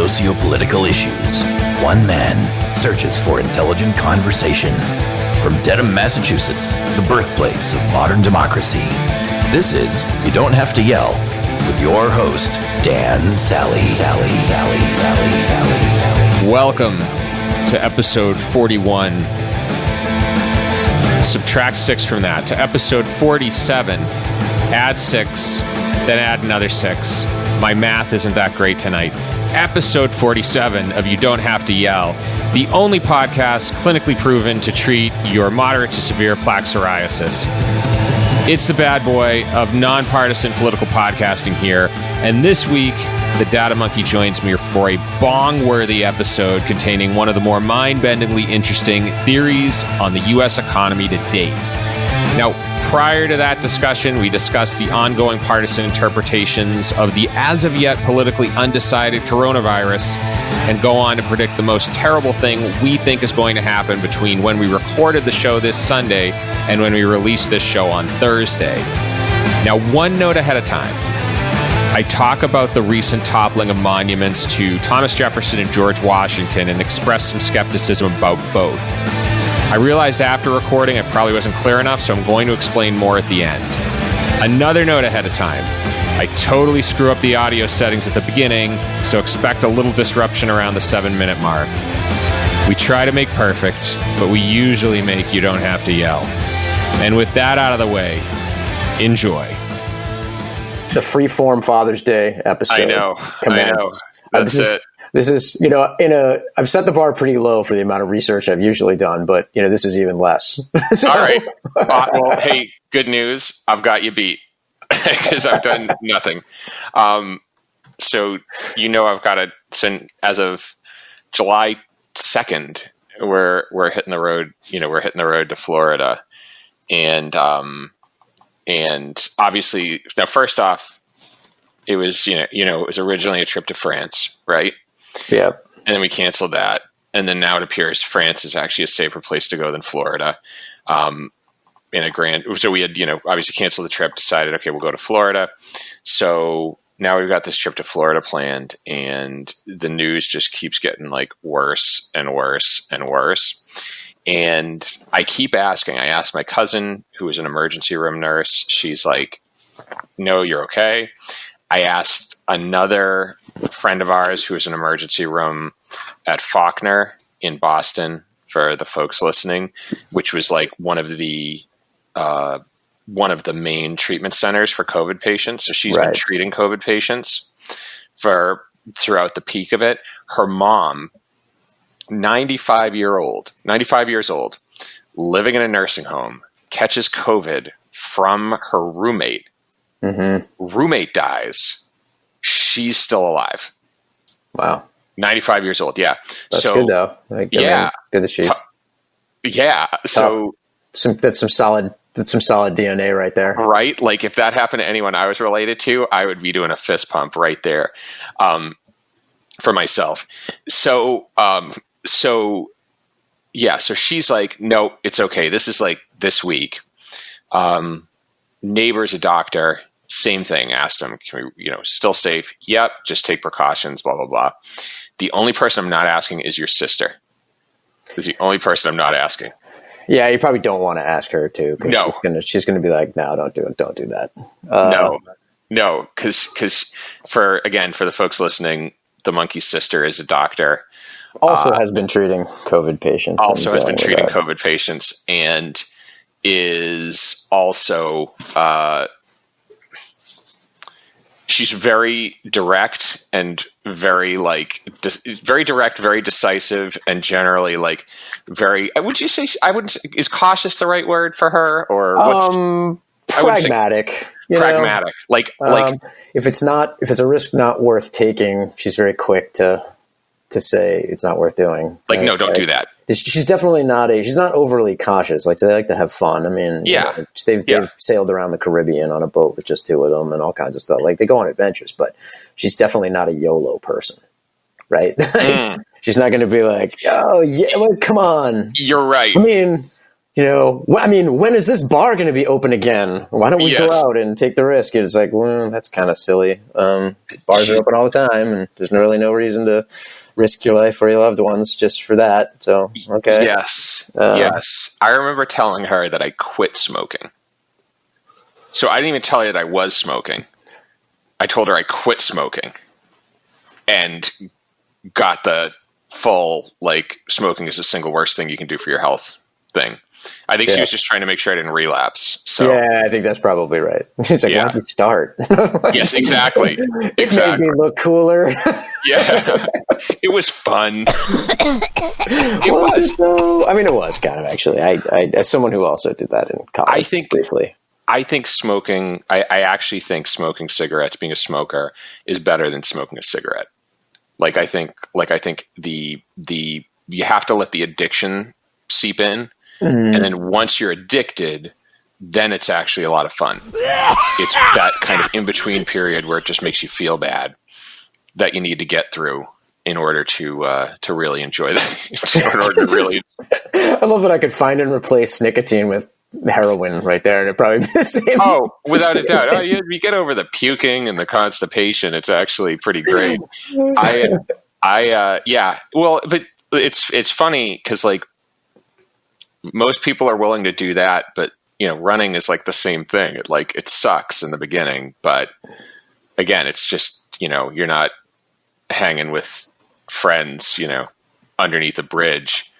socio-political issues, one man searches for intelligent conversation. From Dedham, Massachusetts, the birthplace of modern democracy, this is You Don't Have to Yell, with your host, Dan Sally. Welcome to episode 41. Subtract 6 from that to episode 47. Add 6, then add another 6. My math isn't that great tonight. Episode 47 of You Don't Have to Yell, the only podcast clinically proven to treat your moderate to severe plaque psoriasis. It's the bad boy of nonpartisan political podcasting here, and this week, the Data Monkey joins me for a bong-worthy episode containing one of the more mind-bendingly interesting theories on the U.S. economy to date. Now, prior to that discussion, we discussed the ongoing partisan interpretations of the as-of-yet politically undecided coronavirus and go on to predict the most terrible thing we think is going to happen between when we recorded the show this Sunday and when we released this show on Thursday. Now, one note ahead of time. I talk about the recent toppling of monuments to Thomas Jefferson and George Washington and express some skepticism about both. I realized after recording I probably wasn't clear enough, so I'm going to explain more at the end. Another note ahead of time. I totally screw up the audio settings at the beginning, so expect a little disruption around the 7-minute mark. We try to make perfect, but we usually make You Don't Have to Yell. And with that out of the way, enjoy. The free-form Father's Day episode. I know. That's it. This is, I've set the bar pretty low for the amount of research I've usually done, but, this is even less. All right. Well, hey, good news. I've got you beat because I've done nothing. So, I've got as of July 2nd, we're hitting the road, we're hitting the road to Florida. And obviously, now first off, it was, it was originally a trip to France, right? Yeah. And then we canceled that. And then now it appears France is actually a safer place to go than Florida. So we had, obviously canceled the trip, decided, okay, we'll go to Florida. So now we've got this trip to Florida planned, and the news just keeps getting worse and worse and worse. And I keep asking. I asked my cousin, who is an emergency room nurse. She's like, no, you're okay. I asked another friend of ours who is an emergency room at Faulkner in Boston, for the folks listening, which was one of the main treatment centers for COVID patients. So she's been treating COVID patients throughout the peak of it. Her mom, 95 years old, living in a nursing home, catches COVID from her roommate. Mm-hmm. Roommate dies. She's still alive. Wow. 95 years old. Yeah. That's good though. Good to see. Yeah. So that's some solid DNA right there. Right. If that happened to anyone I was related to, I would be doing a fist pump right there, for myself. So she's like, no, it's okay. This is this week. Neighbor's a doctor. Same thing. Asked him, can we, still safe? Yep. Just take precautions, blah, blah, blah. The only person I'm not asking is your sister. Is the only person I'm not asking. Yeah. You probably don't want to ask her too. No. She's going to be like, no, don't do it. Don't do that. No. Cause for the folks listening, the monkey's sister is a doctor. Also has been treating COVID patients. COVID patients, and is also, she's very direct and very very direct, very decisive, and generally very. Would you say is cautious the right word for her, or what's pragmatic? Pragmatic, if it's a risk not worth taking, she's very quick to say it's not worth doing. No, don't do that. She's definitely she's not overly cautious. They like to have fun. I mean, they've sailed around the Caribbean on a boat with just two of them and all kinds of stuff. They go on adventures, but she's definitely not a YOLO person, right? She's not going to be like, oh yeah, come on. You're right. I mean, I mean, when is this bar going to be open again? Why don't we go out and take the risk? It's like, well, that's kind of silly. Bars are open all the time, and there's really no reason to risk your life or your loved ones just for that. So, okay. Yes. Yes. I remember telling her that I quit smoking. So I didn't even tell her that I was smoking. I told her I quit smoking and got the full, like, smoking is the single worst thing you can do for your health thing. I think she was just trying to make sure I didn't relapse. So yeah, I think that's probably right. She's like, why don't we start? Yes, exactly. It made me look cooler. Yeah. It was fun. It was. I mean, it was kind of, actually. I as someone who also did that in college briefly. I think smoking, I actually think smoking cigarettes, being a smoker, is better than smoking a cigarette. I think the you have to let the addiction seep in. Mm-hmm. And then once you're addicted, then it's actually a lot of fun. It's that kind of in-between period where it just makes you feel bad that you need to get through in order to really enjoy that. I love that I could find and replace nicotine with heroin right there, and it'd probably be the same. Oh, without a doubt. Oh, you get over the puking and the constipation. It's actually pretty great. Yeah. Well, but it's funny because, like, most people are willing to do that, but running is like the same thing. It sucks in the beginning, but again, it's just, you're not hanging with friends, underneath a bridge,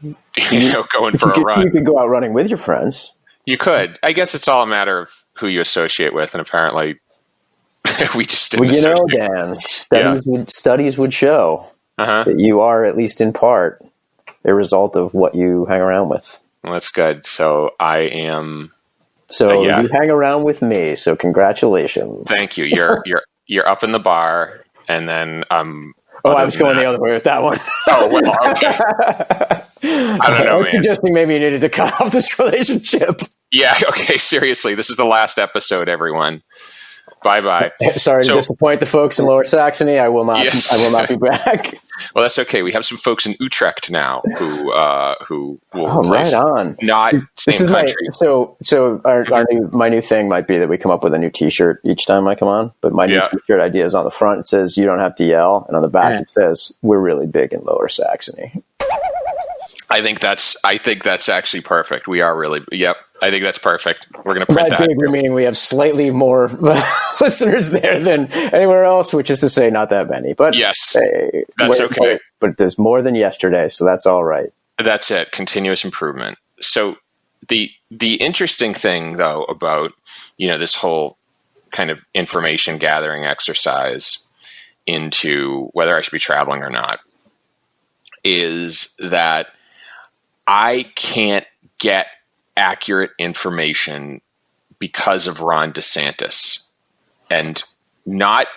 going for a run. You could go out running with your friends. You could. I guess it's all a matter of who you associate with, and apparently we just didn't. Dan, studies would show that you are, at least in part, a result of what you hang around with. Well, that's good. So I am. So you hang around with me. So congratulations. Thank you. You're up in the bar, and then I was going the other way with that one. Oh, well, okay. I don't know, man. Suggesting maybe you needed to cut off this relationship. Yeah. Okay. Seriously, this is the last episode, everyone. Bye. Sorry to disappoint the folks in Lower Saxony. I will not. Yes. I will not be back. Well, that's okay. We have some folks in Utrecht now who will right on. Not same country. My new thing might be that we come up with a new T-shirt each time I come on. But my new T-shirt idea is on the front. It says "You don't have to yell," and on the back it says "We're really big in Lower Saxony." I think that's actually perfect. We are really. Yep. I think that's perfect. We're going to print that. Big, meaning we have slightly more listeners there than anywhere else, which is to say not that many. But yes, that's okay. But there's more than yesterday, so that's all right. That's it. Continuous improvement. So the interesting thing, though, about this whole kind of information gathering exercise into whether I should be traveling or not is that I can't get accurate information because of Ron DeSantis, and not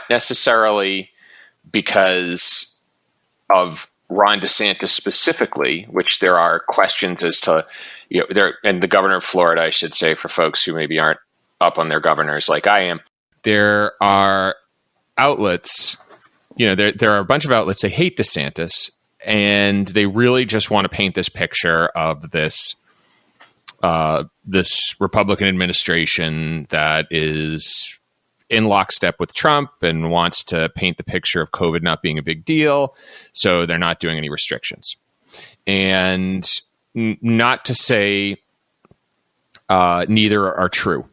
necessarily because of Ron DeSantis specifically, which there are questions as to and the governor of Florida, I should say, for folks who maybe aren't up on their governors like I am. There are outlets, there are a bunch of outlets that hate DeSantis, and they really just want to paint this picture of this Republican administration that is in lockstep with Trump and wants to paint the picture of COVID not being a big deal. So they're not doing any restrictions. And not to say neither are true,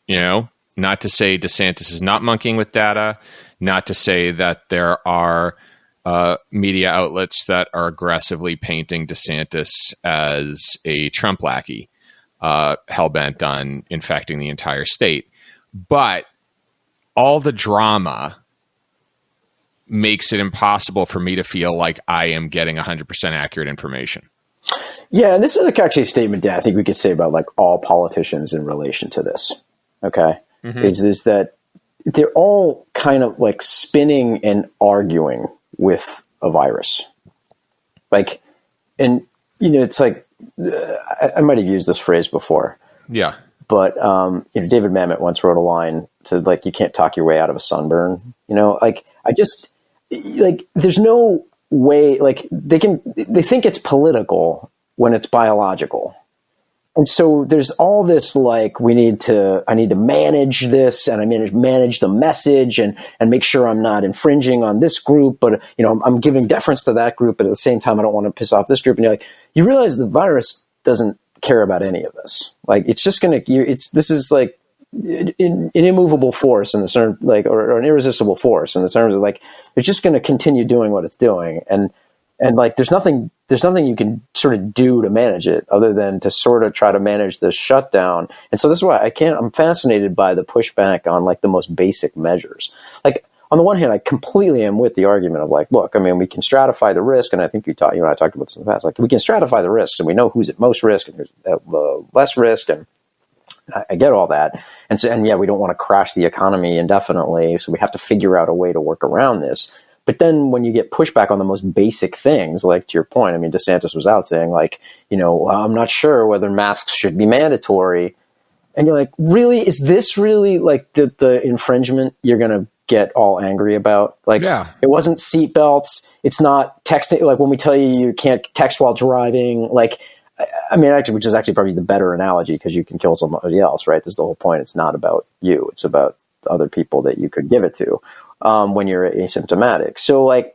not to say DeSantis is not monkeying with data, not to say that there are media outlets that are aggressively painting DeSantis as a Trump lackey, hell-bent on infecting the entire state. But all the drama makes it impossible for me to feel like I am getting 100% accurate information. Yeah, and this is actually a statement that I think we could say about like all politicians in relation to this. Okay, is that they're all kind of like spinning and arguing with a virus. It's like, I might have used this phrase before. Yeah. But, David Mamet once wrote a line to like, you can't talk your way out of a sunburn. There's no way, like they think it's political when it's biological. And so there's all this, like, I need to manage this, and I manage the message and make sure I'm not infringing on this group, but, I'm giving deference to that group, but at the same time, I don't want to piss off this group. And you realize the virus doesn't care about any of this. Like, it's just this is like an immovable force in the term, like, or an irresistible force in the terms of, like, it's just going to continue doing what it's doing. And like, there's nothing you can sort of do to manage it other than to sort of try to manage the shutdown. And so this is why I'm fascinated by the pushback on, like, the most basic measures. Like, on the one hand, I completely am with the argument of, like, look, I mean, we can stratify the risk. And I think you and I talked about this in the past. Like, we can stratify the risks, and we know who's at most risk and who's at the less risk. And I get all that. And so, and yeah, we don't want to crash the economy indefinitely. So we have to figure out a way to work around this. But then when you get pushback on the most basic things, like, to your point, I mean, DeSantis was out saying, like, I'm not sure whether masks should be mandatory. And you're like, really? Is this really, like, the infringement you're going to get all angry about? Like, yeah. It wasn't seatbelts. It's not texting. Like, when we tell you can't text while driving, like, I mean, actually, which is actually probably the better analogy, because you can kill somebody else, right? This is the whole point. It's not about you. It's about the other people that you could give it to. When you're asymptomatic. So, like,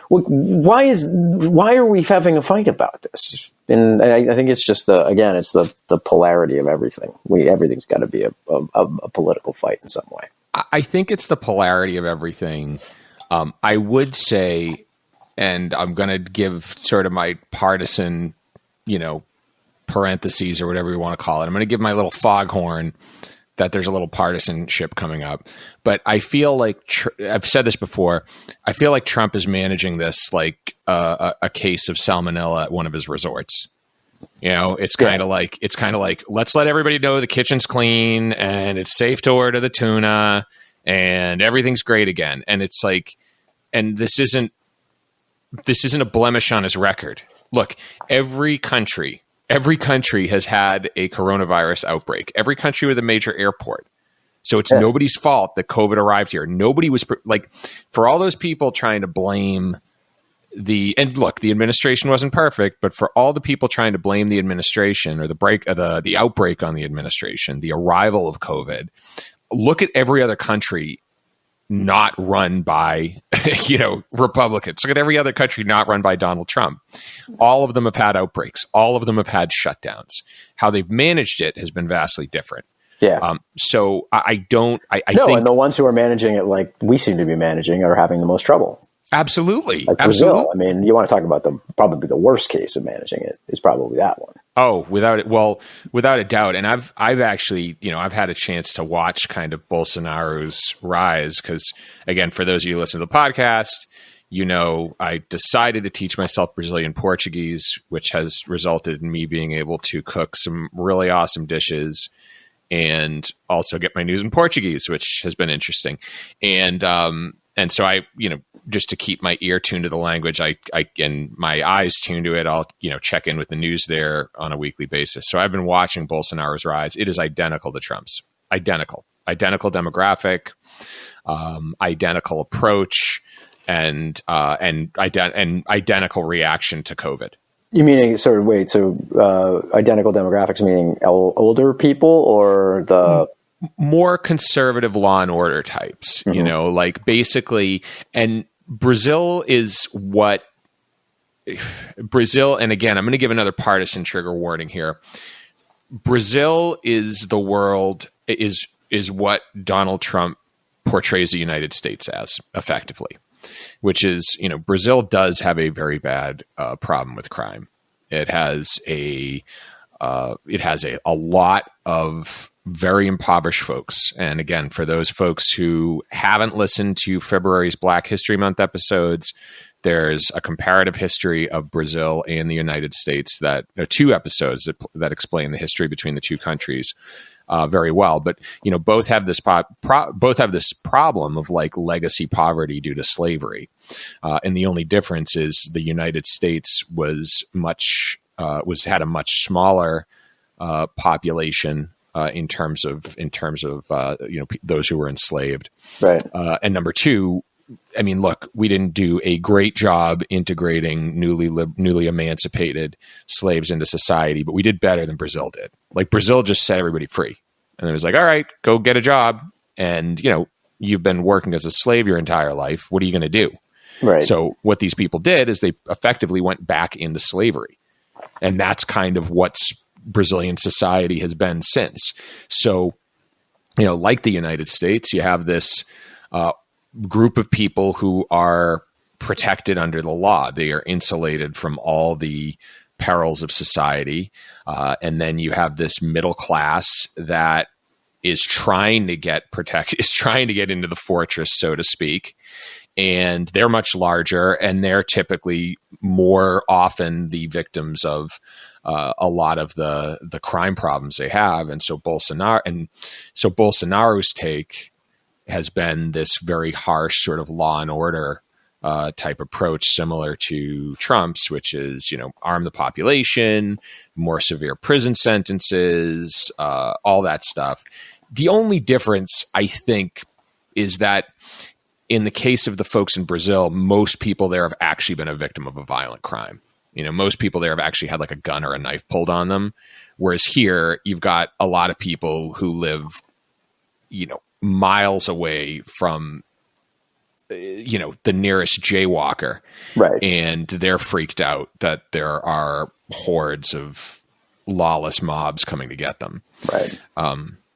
why are we having a fight about this? And I think it's just the polarity of everything. Everything's got to be a political fight in some way. I think it's the polarity of everything. I would say, and I'm going to give sort of my partisan, parentheses or whatever you want to call it. I'm going to give my little foghorn that there's a little partisanship coming up. But I feel like, I've said this before, I feel like Trump is managing this like a case of salmonella at one of his resorts. It's kind of like, let's let everybody know the kitchen's clean and it's safe to order the tuna and everything's great again. And it's like, and this isn't a blemish on his record. Look, every country has had a coronavirus outbreak. Every country with a major airport. So it's nobody's fault that COVID arrived here. Nobody was for all those people trying to blame and look, the administration wasn't perfect, but for all the people trying to blame the administration or the outbreak on the administration, the arrival of COVID, look at every other country not run by, Republicans. Look at every other country not run by Donald Trump. All of them have had outbreaks. All of them have had shutdowns. How they've managed it has been vastly different. Yeah. So I think, and the ones who are managing it like we seem to be managing are having the most trouble. Absolutely. Like Brazil. I mean, you want to talk about probably the worst case of managing it is probably that one. Oh, without a doubt. And I've actually, I've had a chance to watch kind of Bolsonaro's rise because, again, for those of you who listen to the podcast, I decided to teach myself Brazilian Portuguese, which has resulted in me being able to cook some really awesome dishes and also get my news in Portuguese, which has been interesting. And so I, just to keep my ear tuned to the language, I and my eyes tuned to it, I'll, check in with the news there on a weekly basis. So I've been watching Bolsonaro's rise. It is identical to Trump's. Identical demographic, identical approach, and identical reaction to COVID. You meaning identical demographics, meaning older people or the more conservative law and order types, like basically, and Brazil, and again, I'm going to give another partisan trigger warning here. Brazil is the world, is what Donald Trump portrays the United States as effectively, which is, Brazil does have a very bad problem with crime. It has a lot of very impoverished folks. And again, for those folks who haven't listened to February's Black History Month episodes, there's a comparative history of Brazil and the United States that there are 2 episodes that explain the history between the 2 countries very well. But both have this problem of like legacy poverty due to slavery, and the only difference is the United States had a much smaller population. In terms of those who were enslaved, right? And number 2, I mean, look, we didn't do a great job integrating newly emancipated slaves into society, but we did better than Brazil did. Like, Brazil just set everybody free. And it was like, all right, go get a job. And, you've been working as a slave your entire life. What are you going to do? Right. So what these people did is they effectively went back into slavery. And that's kind of what Brazilian society has been since. So, like the United States, you have this group of people who are protected under the law. They are insulated from all the perils of society. And then you have this middle class that is trying to get into the fortress, so to speak. And they're much larger, and they're typically more often the victims of a lot of the crime problems they have. And so Bolsonaro's take has been this very harsh sort of law and order type approach, similar to Trump's, which is, arm the population, more severe prison sentences, all that stuff. The only difference, I think, is that in the case of the folks in Brazil, most people there have actually been a victim of a violent crime. Most people there have actually had like a gun or a knife pulled on them. Whereas here, you've got a lot of people who live, miles away from, the nearest jaywalker. Right. And they're freaked out that there are hordes of lawless mobs coming to get them. Right.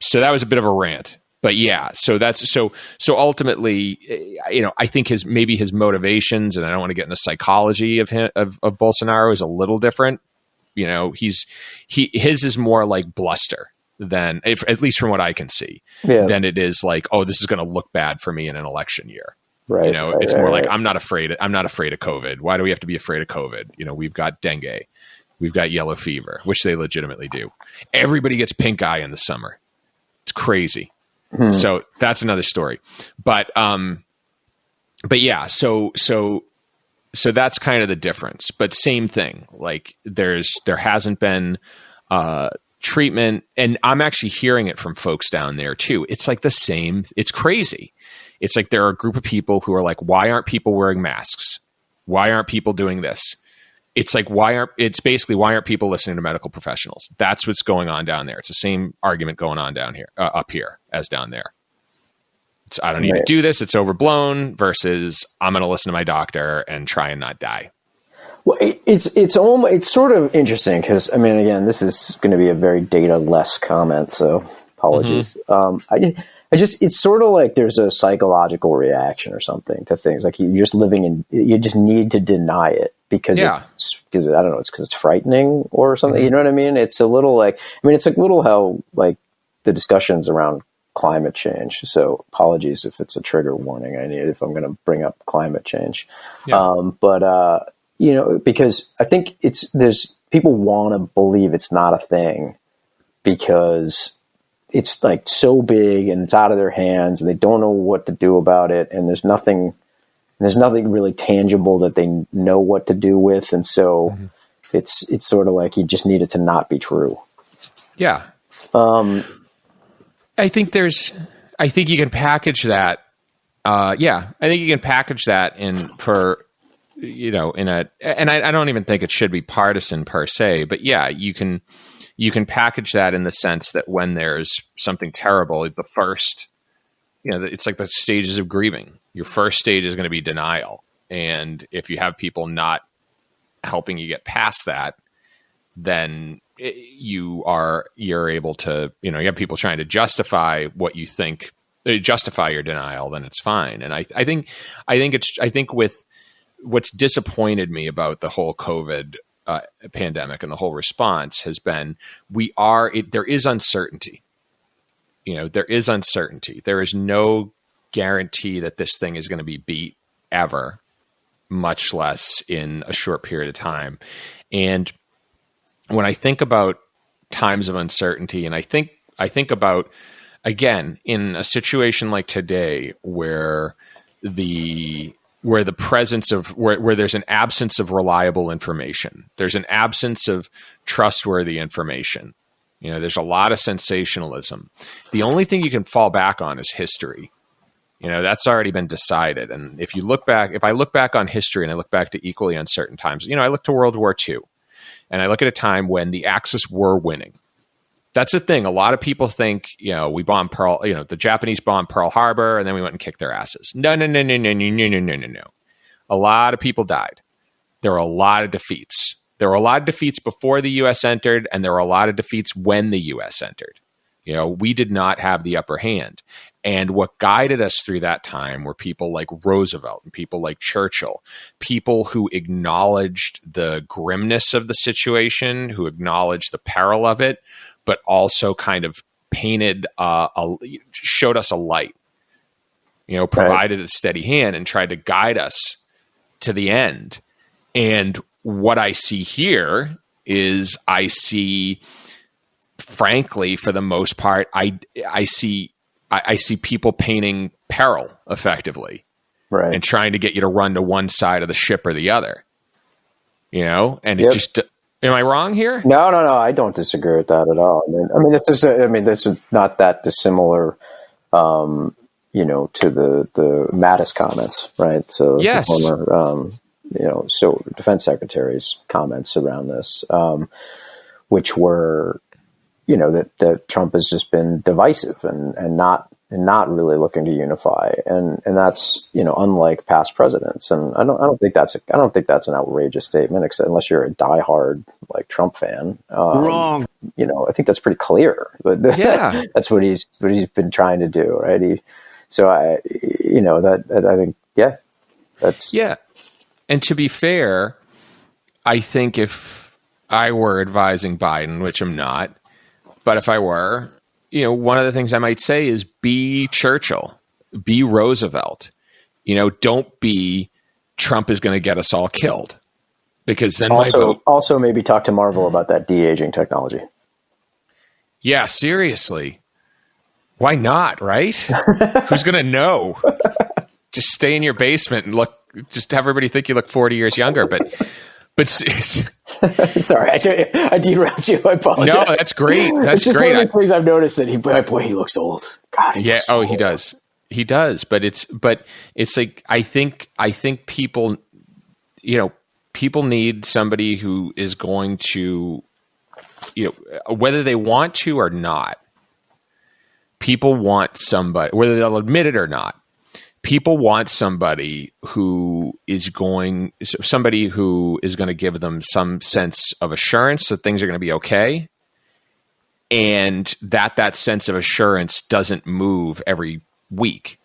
So that was a bit of a rant. But yeah, so ultimately, I think his motivations, and I don't want to get into psychology of Bolsonaro, is a little different. His is more like bluster than, at least from what I can see, than it is like, oh, this is going to look bad for me in an election year. Right. It's more like, I'm not afraid of COVID. Why do we have to be afraid of COVID? We've got dengue, we've got yellow fever, which they legitimately do. Everybody gets pink eye in the summer. It's crazy. So that's another story, but yeah, so that's kind of the difference, but same thing. Like there hasn't been, treatment, and I'm actually hearing it from folks down there too. It's like the same, it's crazy. It's like there are a group of people who are like, why aren't people wearing masks? Why aren't people doing this? It's like, why aren't people listening to medical professionals? That's what's going on down there. It's the same argument going on down here, up here, as down there. I don't need to do this. It's overblown versus I'm going to listen to my doctor and try and not die. Well, it's sort of interesting because, I mean, again, this is going to be a very data-less comment, so apologies. It's sort of like there's a psychological reaction or something to things. Like you just need to deny it because it's I don't know, it's because it's frightening or something. You know what I mean? It's a little like, it's like little how like the discussions around climate change. So apologies if it's a trigger warning I need if I'm going to bring up climate change. Because I think there's people want to believe it's not a thing because it's like so big and it's out of their hands and they don't know what to do about it. And there's nothing really tangible that they know what to do with. And so it's sort of like you just need it to not be true. Yeah. I think you can package that. I think you can package that and I don't even think it should be partisan per se, but yeah, you can package that in the sense that when there's something terrible, the first, it's like the stages of grieving. Your first stage is going to be denial. And if you have people not helping you get past that, then you're able to, you have people trying to justify what you think, justify your denial, then it's fine. And I think with what's disappointed me about the whole COVID pandemic and the whole response has been, there is uncertainty. There is uncertainty. There is no guarantee that this thing is going to be beat ever, much less in a short period of time. And when I think about times of uncertainty, and I think about, again, in a situation like today where there's an absence of reliable information, there's an absence of trustworthy information. There's a lot of sensationalism. The only thing you can fall back on is history. That's already been decided. And if I look back on history and I look back to equally uncertain times, I look to World War II and I look at a time when the Axis were winning. That's the thing. A lot of people think, we bombed the Japanese bombed Pearl Harbor and then we went and kicked their asses. No. A lot of people died. There were a lot of defeats. There were a lot of defeats before the U.S. entered, and there were a lot of defeats when the U.S. entered. We did not have the upper hand. And what guided us through that time were people like Roosevelt and people like Churchill, people who acknowledged the grimness of the situation, who acknowledged the peril of it, but also kind of showed us a light, provided a steady hand and tried to guide us to the end. And what I see here is frankly, for the most part, I see people painting peril effectively, right, and trying to get you to run to one side of the ship or the other. And it just. Am I wrong here? No. I don't disagree with that at all. This is not that dissimilar, to the Mattis comments, right? So yes. The former, defense secretary's comments around this, which were, that Trump has just been divisive and not really looking to unify, and that's unlike past presidents. And I don't think that's an outrageous statement, except unless you're a diehard like Trump fan. Wrong. I think that's pretty clear. But yeah, that's what he's been trying to do, right? I think that's yeah. And to be fair, I think if I were advising Biden, which I'm not, but if I were, one of the things I might say is be Churchill, be Roosevelt. Don't be Trump is going to get us all killed, because then also maybe talk to Marvel about that de-aging technology. Yeah, seriously. Why not, right? Who's going to know? Just stay in your basement and just have everybody think you look 40 years younger. But sorry, I derailed you. I apologize. No, that's great. That's it's great. One of the things I've noticed that he looks old. God, he looks old. He does. He does. But it's like, I think people, people need somebody who is going to, whether they want to or not, people want somebody, whether they'll admit it or not, people want somebody who is going to give them some sense of assurance that things are going to be okay, and that sense of assurance doesn't move every week.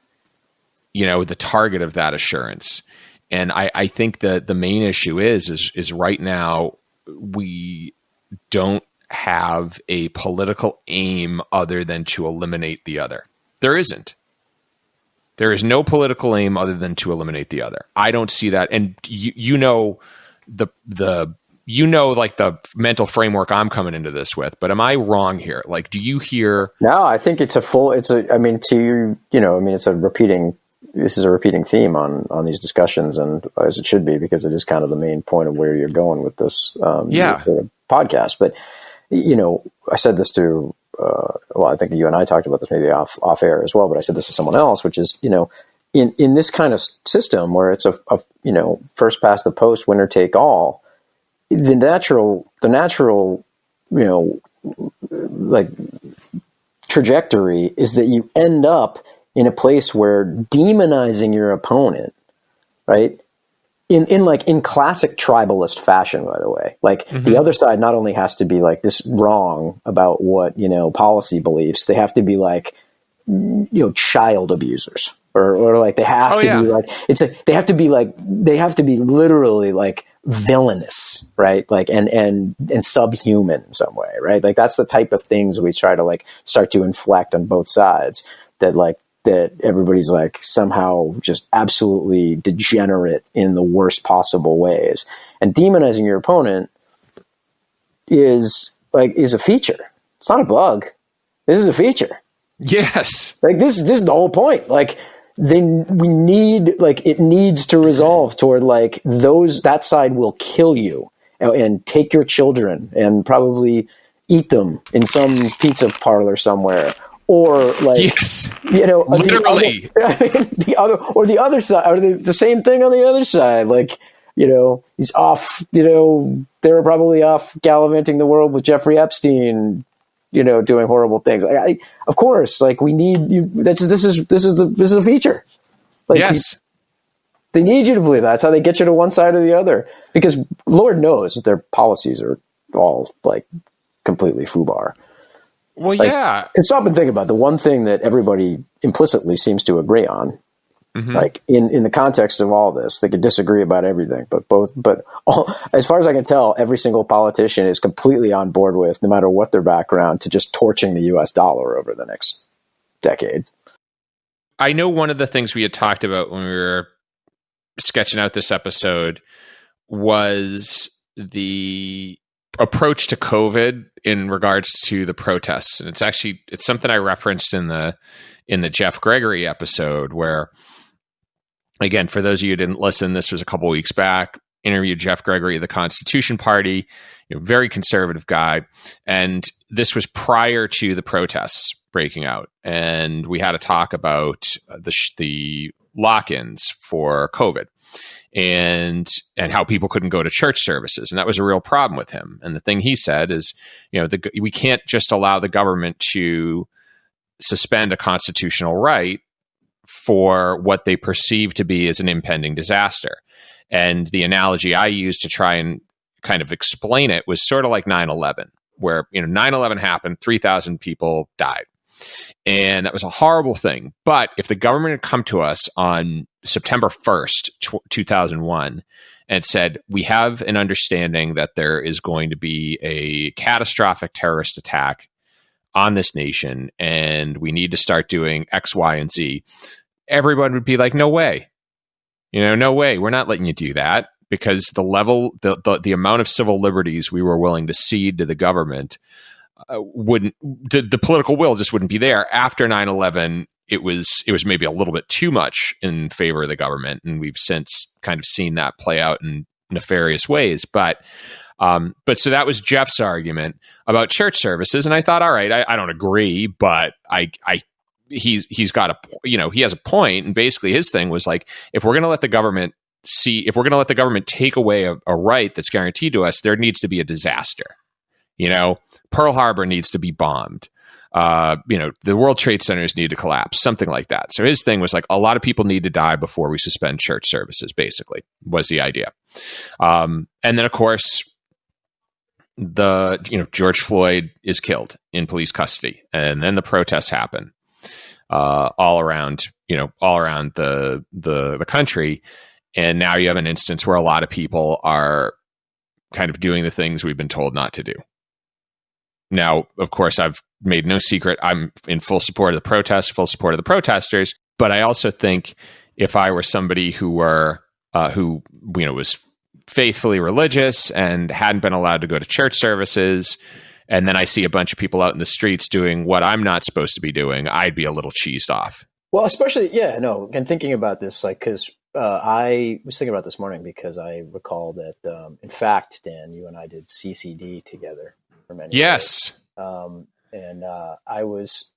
The target of that assurance. And I think that the main issue is right now we don't have a political aim other than to eliminate the other. There isn't. There is no political aim other than to eliminate the other. I don't see that. And the mental framework I'm coming into this with, but am I wrong here? Like, do you hear? No, I think it's a repeating theme on these discussions, and as it should be, because it is kind of the main point of where you're going with this podcast. But, I said this to, I think you and I talked about this maybe off air as well, but I said this to someone else, which is, in this kind of system where it's a first past the post, winner take all, the natural, like trajectory is that you end up in a place where demonizing your opponent, right? In classic tribalist fashion, by the way, like the other side not only has to be like this wrong about what, policy beliefs, they have to be like, child abusers or like they have to be like, they have to be literally like villainous, right? Like, and subhuman in some way, right? Like that's the type of things we try to like start to inflect on both sides, that everybody's like somehow just absolutely degenerate in the worst possible ways. And demonizing your opponent is a feature. It's not a bug. This is a feature. Yes. Like this is the whole point. Like it needs to resolve toward like that side will kill you and take your children and probably eat them in some pizza parlor somewhere. or like, yes, literally the other side, or the same thing on the other side. Like, he's off, they were probably off gallivanting the world with Jeffrey Epstein, doing horrible things. Of course, like, we need you. This is a feature. Like, yes. They need you to believe that. That's how they get you to one side or the other, because Lord knows that their policies are all like completely FUBAR. Well, like, yeah. And stop and think about the one thing that everybody implicitly seems to agree on. Like in the context of all this, they could disagree about everything, but as far as I can tell, every single politician is completely on board with, no matter what their background, to just torching the US dollar over the next decade. I know one of the things we had talked about when we were sketching out this episode was the approach to COVID in regards to the protests. And it's something I referenced in the Jeff Gregory episode, where, again, for those of you who didn't listen, this was a couple weeks back, interviewed Jeff Gregory of the Constitution Party, very conservative guy. And this was prior to the protests breaking out. And we had a talk about the lock-ins for COVID and how people couldn't go to church services. And that was a real problem with him. And the thing he said is, we can't just allow the government to suspend a constitutional right for what they perceive to be as an impending disaster. And the analogy I used to try and kind of explain it was sort of like 9/11, where 9/11 happened, 3,000 people died. And that was a horrible thing. But if the government had come to us on September 1st, 2001, and said, we have an understanding that there is going to be a catastrophic terrorist attack on this nation, and we need to start doing X, Y, and Z, everyone would be like, no way. No way. We're not letting you do that, because the amount of civil liberties we were willing to cede to the government the political will just wouldn't be there. After 9/11, it was maybe a little bit too much in favor of the government, and we've since kind of seen that play out in nefarious ways. But so that was Jeff's argument about church services, and I thought, all right, I don't agree, but he's got he has a point, and basically his thing was like, if we're going to let the government take away a right that's guaranteed to us, there needs to be a disaster. Pearl Harbor needs to be bombed. The World Trade Centers need to collapse, something like that. So his thing was like, a lot of people need to die before we suspend church services, basically, was the idea. And then, of course, George Floyd is killed in police custody. And then the protests happen all around the country. And now you have an instance where a lot of people are kind of doing the things we've been told not to do. Now, of course, I've made no secret I'm in full support of the protests, full support of the protesters. But I also think if I were somebody who was faithfully religious and hadn't been allowed to go to church services, and then I see a bunch of people out in the streets doing what I'm not supposed to be doing, I'd be a little cheesed off. Well, especially, and thinking about this, like, because I was thinking about this morning, because I recall that, in fact, Dan, you and I did CCD together for many years. And I was,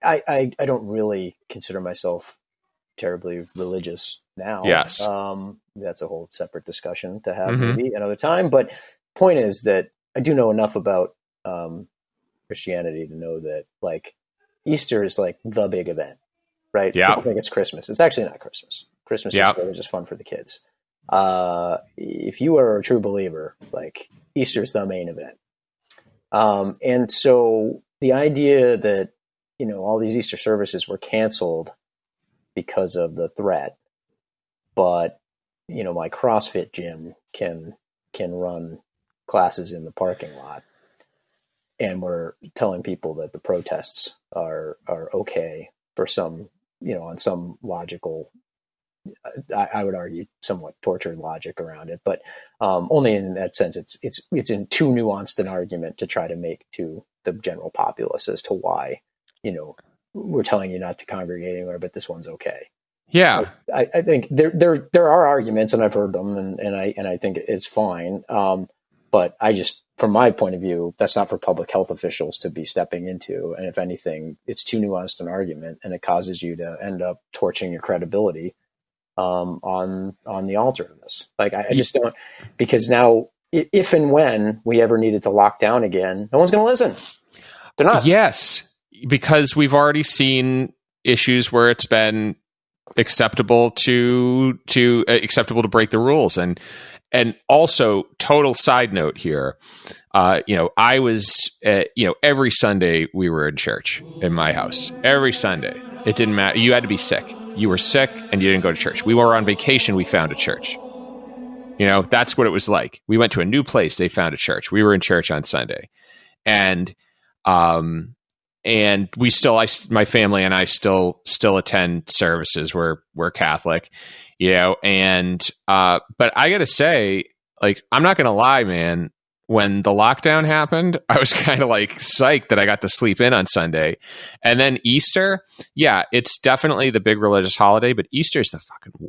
I don't really consider myself terribly religious now. Yes. That's a whole separate discussion to have maybe another time. But point is that I do know enough about Christianity to know that, like, Easter is like the big event, right? Yeah. I think it's Christmas. It's actually not Christmas. Christmas is really just fun for the kids. If you are a true believer, like, Easter is the main event. And so the idea that, all these Easter services were canceled because of the threat, but, my CrossFit gym can run classes in the parking lot, and we're telling people that the protests are okay for some, on some logical, I would argue, somewhat tortured logic around it, but only in that sense. It's in too nuanced an argument to try to make to the general populace as to why, we're telling you not to congregate anywhere, but this one's okay. Yeah, I think there are arguments, and I've heard them, and I think it's fine. But But I just, from my point of view, that's not for public health officials to be stepping into. And if anything, it's too nuanced an argument, and it causes you to end up torching your credibility on the altar of this. Like, I just don't, because now, if and when we ever needed to lock down again, no one's going to listen. They're not. Yes, because we've already seen issues where it's been acceptable to break the rules. And also, total side note here, I was, every Sunday we were in church in my house. Every Sunday. It didn't matter. You had to be sick. You were sick and you didn't go to church. We were on vacation. We found a church. That's what it was like. We went to a new place. They found a church. We were in church on Sunday. And we still, my family and I still attend services. We're Catholic, but I got to say, like, I'm not going to lie, man. When the lockdown happened, I was kind of like psyched that I got to sleep in on Sunday. And then Easter, yeah, it's definitely the big religious holiday, but Easter is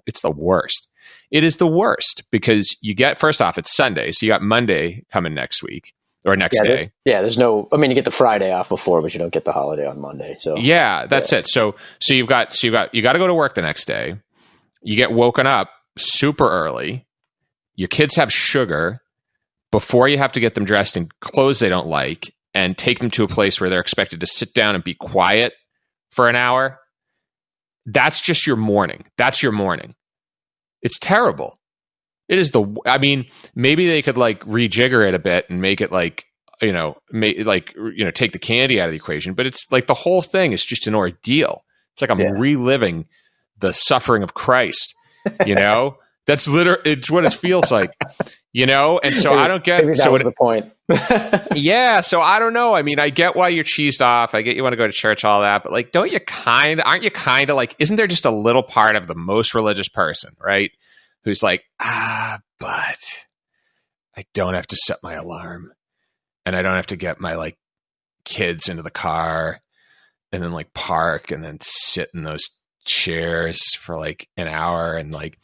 it's the worst. It is the worst because first off, it's Sunday. So you got Monday coming next week or next day. There's no, you get the Friday off before, but you don't get the holiday on Monday. So yeah, that's it. So you got to go to work the next day. You get woken up super early. Your kids have sugar before you have to get them dressed in clothes they don't like and take them to a place where they're expected to sit down and be quiet for an hour. That's just your morning. That's your morning. It's terrible. It is maybe they could like rejigger it a bit and make it like, take the candy out of the equation, but it's like the whole thing is just an ordeal. It's like I'm reliving the suffering of Christ, That's it's what it feels like, and so I don't get, maybe that was the point. Yeah. So I don't know. I get why you're cheesed off. I get you want to go to church, all that, but like, aren't you kind of like, isn't there just a little part of the most religious person, right? Who's like, but I don't have to set my alarm and I don't have to get my like kids into the car and then like park and then sit in those chairs for like an hour and like,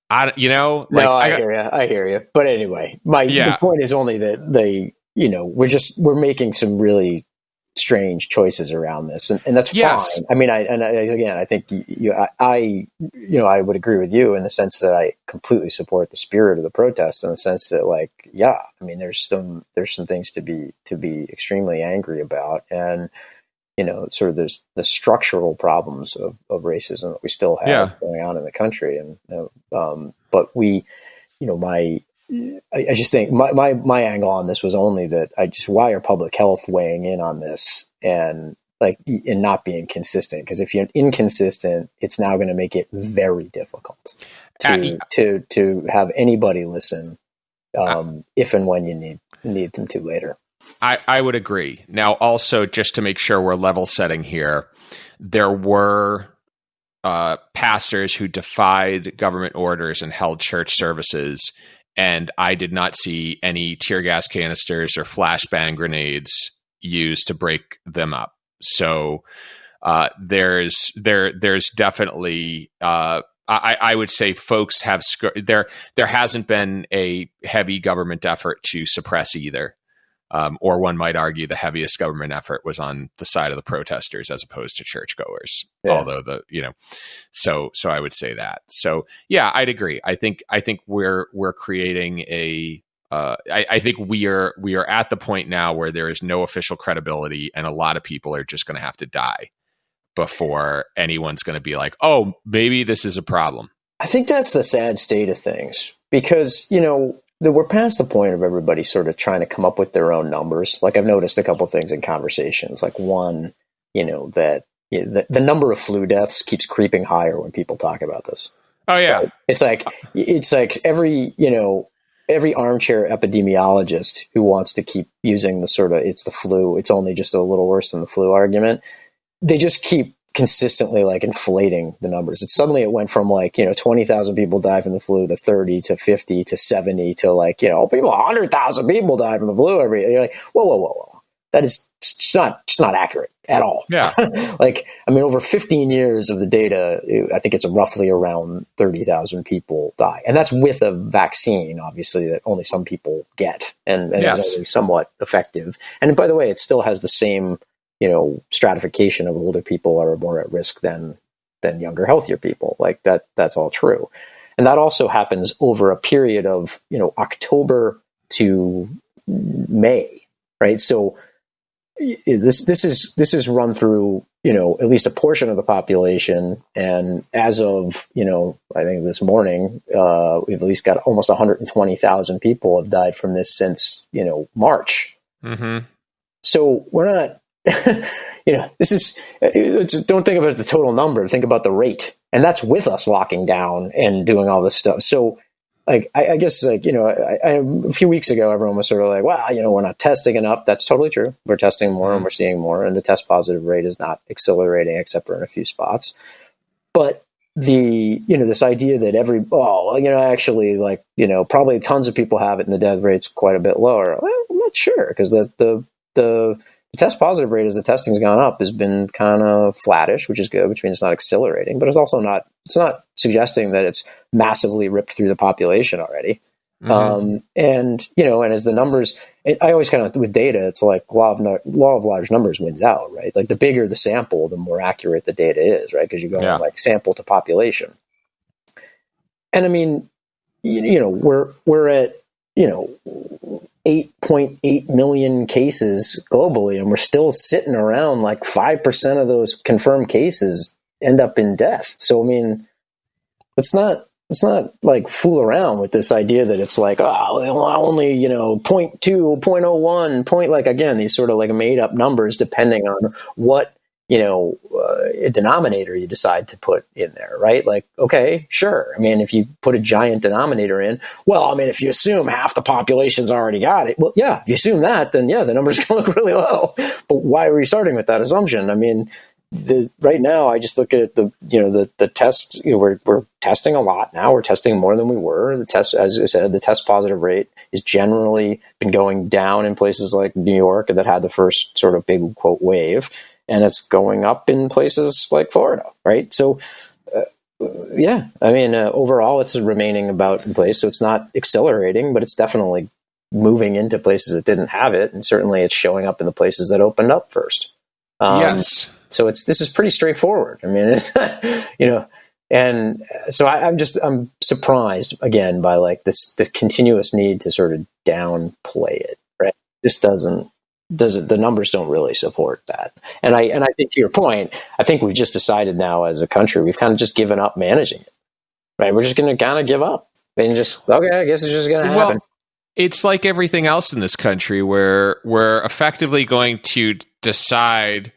I hear you. But anyway, the point is only that we're making some really strange choices around this, and that's fine. I think I would agree with you in the sense that I completely support the spirit of the protest in the sense that there's some things to be extremely angry about, and sort of there's the structural problems of racism that we still have going on in the country. And, but I just think my angle on this was only that why are public health weighing in on this and not being consistent? Because if you're inconsistent, it's now going to make it very difficult to have anybody listen, if and when you need them to later. I would agree. Now, also, just to make sure we're level setting here, there were pastors who defied government orders and held church services, and I did not see any tear gas canisters or flashbang grenades used to break them up. So there's definitely I would say folks have there hasn't been a heavy government effort to suppress either. Or one might argue the heaviest government effort was on the side of the protesters as opposed to churchgoers. Yeah. Although so I would say that. So yeah, I'd agree. I think we're creating I think we are at the point now where there is no official credibility, and a lot of people are just going to have to die before anyone's going to be like, oh, maybe this is a problem. I think that's the sad state of things because we're past the point of everybody sort of trying to come up with their own numbers. Like I've noticed a couple of things in conversations. Like one, that the number of flu deaths keeps creeping higher when people talk about this. Oh yeah, right? It's like every armchair epidemiologist who wants to keep using the sort of it's the flu. It's only just a little worse than the flu argument. They just keep consistently inflating the numbers. It went from 20,000 people died from the flu to 30 to 50 to 70 to 100,000 people died from the flu every year. You're like, whoa. That is it's not accurate at all. Yeah. Like, I mean, over 15 years of the data, I think it's roughly around 30,000 people die. And that's with a vaccine, obviously, that only some people get and Yes. is only somewhat effective. And by the way, it still has the same, stratification of older people are more at risk than younger, healthier people. Like that's all true. And that also happens over a period of, October to May, right? So this is run through, at least a portion of the population. And as of, I think this morning, we've at least got almost 120,000 people have died from this since, March. Mm-hmm. So we're not, this is, don't think about the total number, think about the rate. And that's with us locking down and doing all this stuff. So, like, I guess, like, a few weeks ago, everyone was sort of like, well, we're not testing enough. That's totally true. We're testing more and we're seeing more. And the test positive rate is not accelerating except for in a few spots. But this idea that actually, like, probably tons of people have it and the death rate's quite a bit lower. Well, I'm not sure, because the test positive rate as the testing's gone up has been kind of flattish, which is good, which means it's not accelerating, but it's not suggesting that it's massively ripped through the population already. Mm-hmm. And as the numbers, I always kind of, with data, it's like law of large numbers wins out, right? Like the bigger the sample, the more accurate the data is, right? Because you go from like sample to population. And I mean, we're at, 8.8 million cases globally, and we're still sitting around like 5% of those confirmed cases end up in death. So, I mean, let's not like fool around with this idea that it's like, only, 0.2, 0.01, like, again, these sort of like made up numbers depending on what, denominator you decide to put in there, right? Like, okay, sure. I mean, if you put a giant denominator in, well, I mean, if you assume half the population's already got it, well, yeah, if you assume that, then yeah, the number's going to look really low. But why are we starting with that assumption? I mean, right now, I just look at the tests. We're testing a lot now. We're testing more than we were. The test, as I said, the test positive rate is generally been going down in places like New York that had the first sort of big quote wave. And it's going up in places like Florida, right? So, I mean, overall, it's remaining about in place. So it's not accelerating, but it's definitely moving into places that didn't have it. And certainly it's showing up in the places that opened up first. Yes. So this is pretty straightforward. I mean, it's, and so I'm surprised again by like this continuous need to sort of downplay it, right? This the numbers don't really support that. And I think, to your point, I think we've just decided now as a country, we've kind of just given up managing it, right? We're just going to kind of give up and just, okay, I guess it's just going to happen. Well, it's like everything else in this country where we're effectively going to decide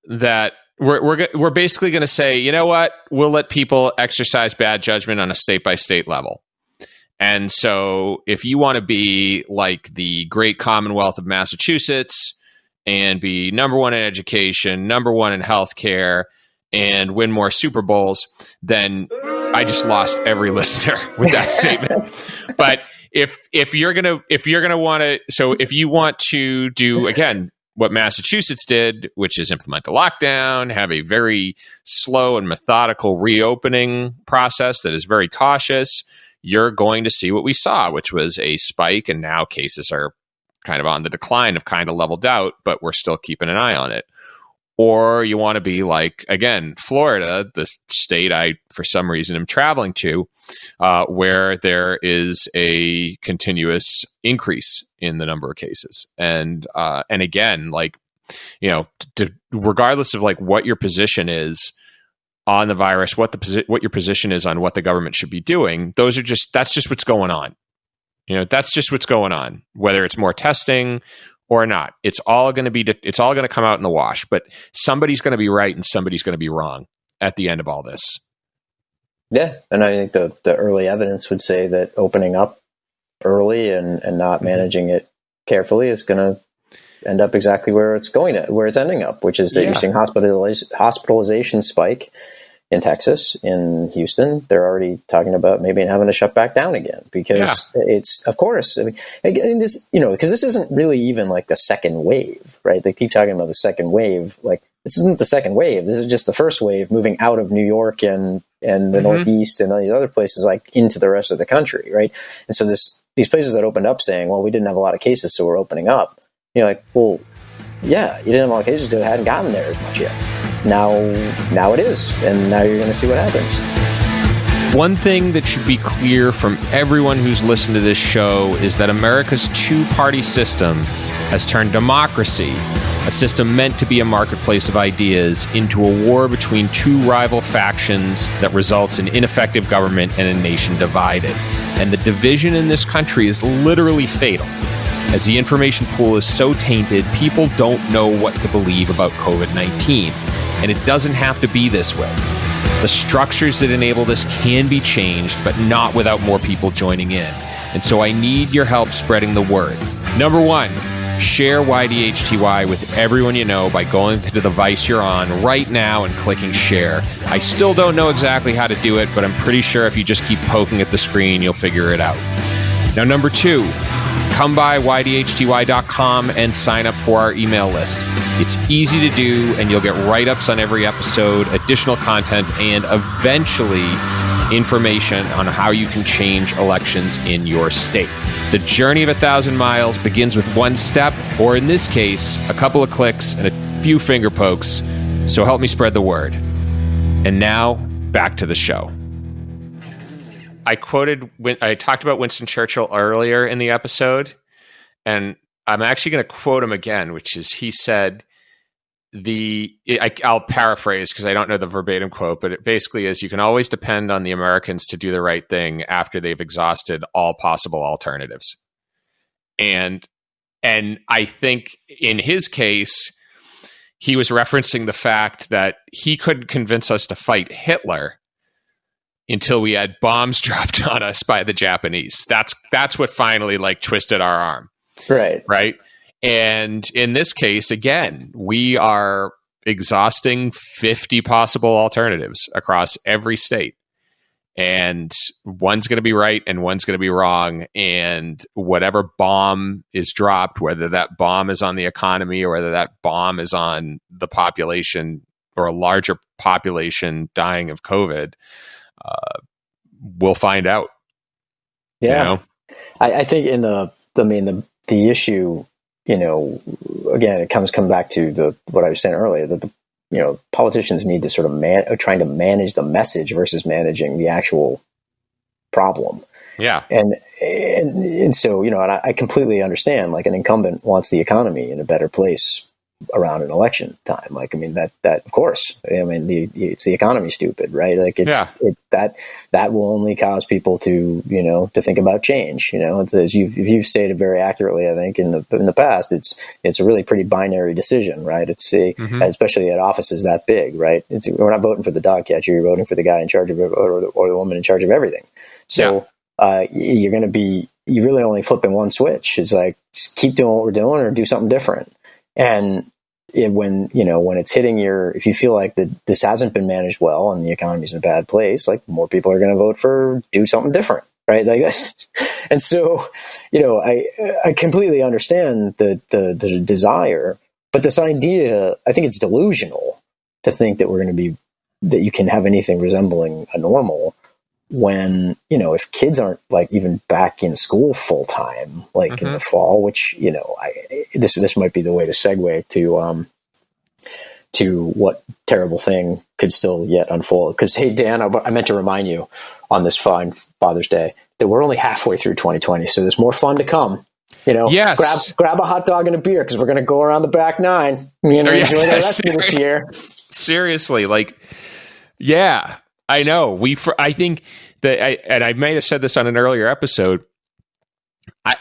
that we're basically going to say, you know what, we'll let people exercise bad judgment on a state by state level. And so if you want to be like the great Commonwealth of Massachusetts and be number one in education, number one in healthcare, and win more Super Bowls, then I just lost every listener with that statement. But if you're gonna want to, so if you want to do, again, what Massachusetts did, which is implement a lockdown, have a very slow and methodical reopening process that is very cautious, you're going to see what we saw, which was a spike, and now cases are kind of on the decline, have kind of leveled out, but we're still keeping an eye on it. Or you want to be like, again, Florida, the state I, for some reason, am traveling to, where there is a continuous increase in the number of cases. And again, like, regardless of like what your position is on the virus, what your position is on what the government should be doing, that's just what's going on. That's just what's going on, whether it's more testing or not. It's all going to come out in the wash, but somebody's going to be right and somebody's going to be wrong at the end of all this. Yeah. And I think the early evidence would say that opening up early and not managing it carefully is going to end up exactly where it's ending up, which is that you're seeing hospitalization spike in Texas, in Houston, they're already talking about maybe having to shut back down again because it's, of course, I mean, this, because this isn't really even like the second wave, right? They keep talking about the second wave. Like, this isn't the second wave. This is just the first wave moving out of New York and the Northeast and all these other places, like into the rest of the country, right? And so these places that opened up saying, well, we didn't have a lot of cases, so we're opening up. You're like, well, yeah, you didn't have a lot of cases because it hadn't gotten there as much yet. Now it is, and now you're going to see what happens. One thing that should be clear from everyone who's listened to this show is that America's two-party system has turned democracy, a system meant to be a marketplace of ideas, into a war between two rival factions that results in ineffective government and a nation divided. And the division in this country is literally fatal. As the information pool is so tainted, people don't know what to believe about COVID-19. And it doesn't have to be this way. The structures that enable this can be changed, but not without more people joining in. And so I need your help spreading the word. Number one, share YDHTY with everyone you know by going to the device you're on right now and clicking share. I still don't know exactly how to do it, but I'm pretty sure if you just keep poking at the screen, you'll figure it out. Now, number two, come by ydhty.com and sign up for our email list. It's easy to do, and you'll get write-ups on every episode, additional content, and eventually information on how you can change elections in your state. The journey of 1,000 miles begins with one step, or in this case, a couple of clicks and a few finger pokes. So help me spread the word. And now, back to the show. I talked about Winston Churchill earlier in the episode, and I'm actually going to quote him again, which is, he said, I'll paraphrase because I don't know the verbatim quote, but it basically is, you can always depend on the Americans to do the right thing after they've exhausted all possible alternatives. And I think in his case, he was referencing the fact that he couldn't convince us to fight Hitler until we had bombs dropped on us by the Japanese. That's what finally twisted our arm. Right. And in this case, again, we are exhausting 50 possible alternatives across every state. And one's going to be right and one's going to be wrong. And whatever bomb is dropped, whether that bomb is on the economy or whether that bomb is on the population or a larger population dying of COVID, we'll find out. Yeah. I think the issue, again, it comes back to what I was saying earlier, that politicians need to sort of trying to manage the message versus managing the actual problem. Yeah. And so, I completely understand, like, an incumbent wants the economy in a better place around an election time. That of course, it's the economy, stupid, right? That will only cause people to think about change. It's, as you've stated very accurately, I think in the past, it's a really pretty binary decision, right? It's especially at offices that big, right? We're not voting for the dog catcher; you're voting for the guy in charge of it, or the woman in charge of everything. So you're going to be really only flipping one switch. It's like, keep doing what we're doing or do something different. And when it's hitting if you feel like this hasn't been managed well and the economy's in a bad place, like, more people are going to vote for do something different, right? Like this. And so, I completely understand the desire, but this idea, I think it's delusional to think that that you can have anything resembling a normal when, if kids aren't even back in school full time, in the fall, which, this might be the way to segue to what terrible thing could still yet unfold. Because, hey, Dan, I meant to remind you on this fine Father's Day that we're only halfway through 2020, so there's more fun to come. Yes. Grab a hot dog and a beer, because we're going to go around the back nine. Enjoy the rest of this year. Seriously, yeah, I know. I think that, and I may have said this on an earlier episode,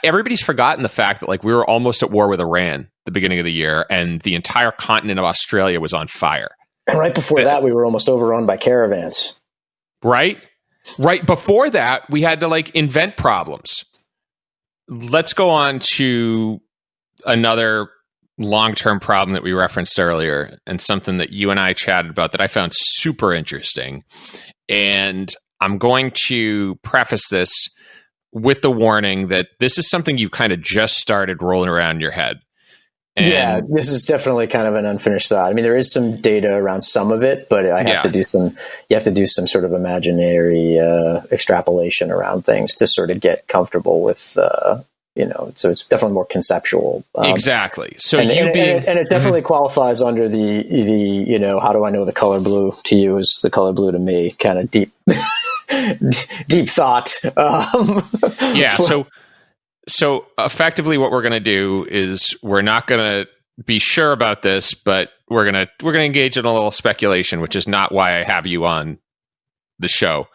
everybody's forgotten the fact that we were almost at war with Iran the beginning of the year, and the entire continent of Australia was on fire. And right before that, we were almost overrun by caravans. Right before that, we had to invent problems. Let's go on to another long-term problem that we referenced earlier, and something that you and I chatted about that I found super interesting. And I'm going to preface this with the warning that this is something you kind of just started rolling around in your head. And yeah, this is definitely kind of an unfinished thought. I mean, there is some data around some of it, but I have to do some. You have to do some sort of imaginary extrapolation around things to sort of get comfortable with. So it's definitely more conceptual. Exactly. So and it definitely qualifies under the how do I know the color blue to you is the color blue to me kind of deep deep thought. Yeah. So effectively, what we're going to do is we're not going to be sure about this, but we're going to engage in a little speculation, which is not why I have you on the show.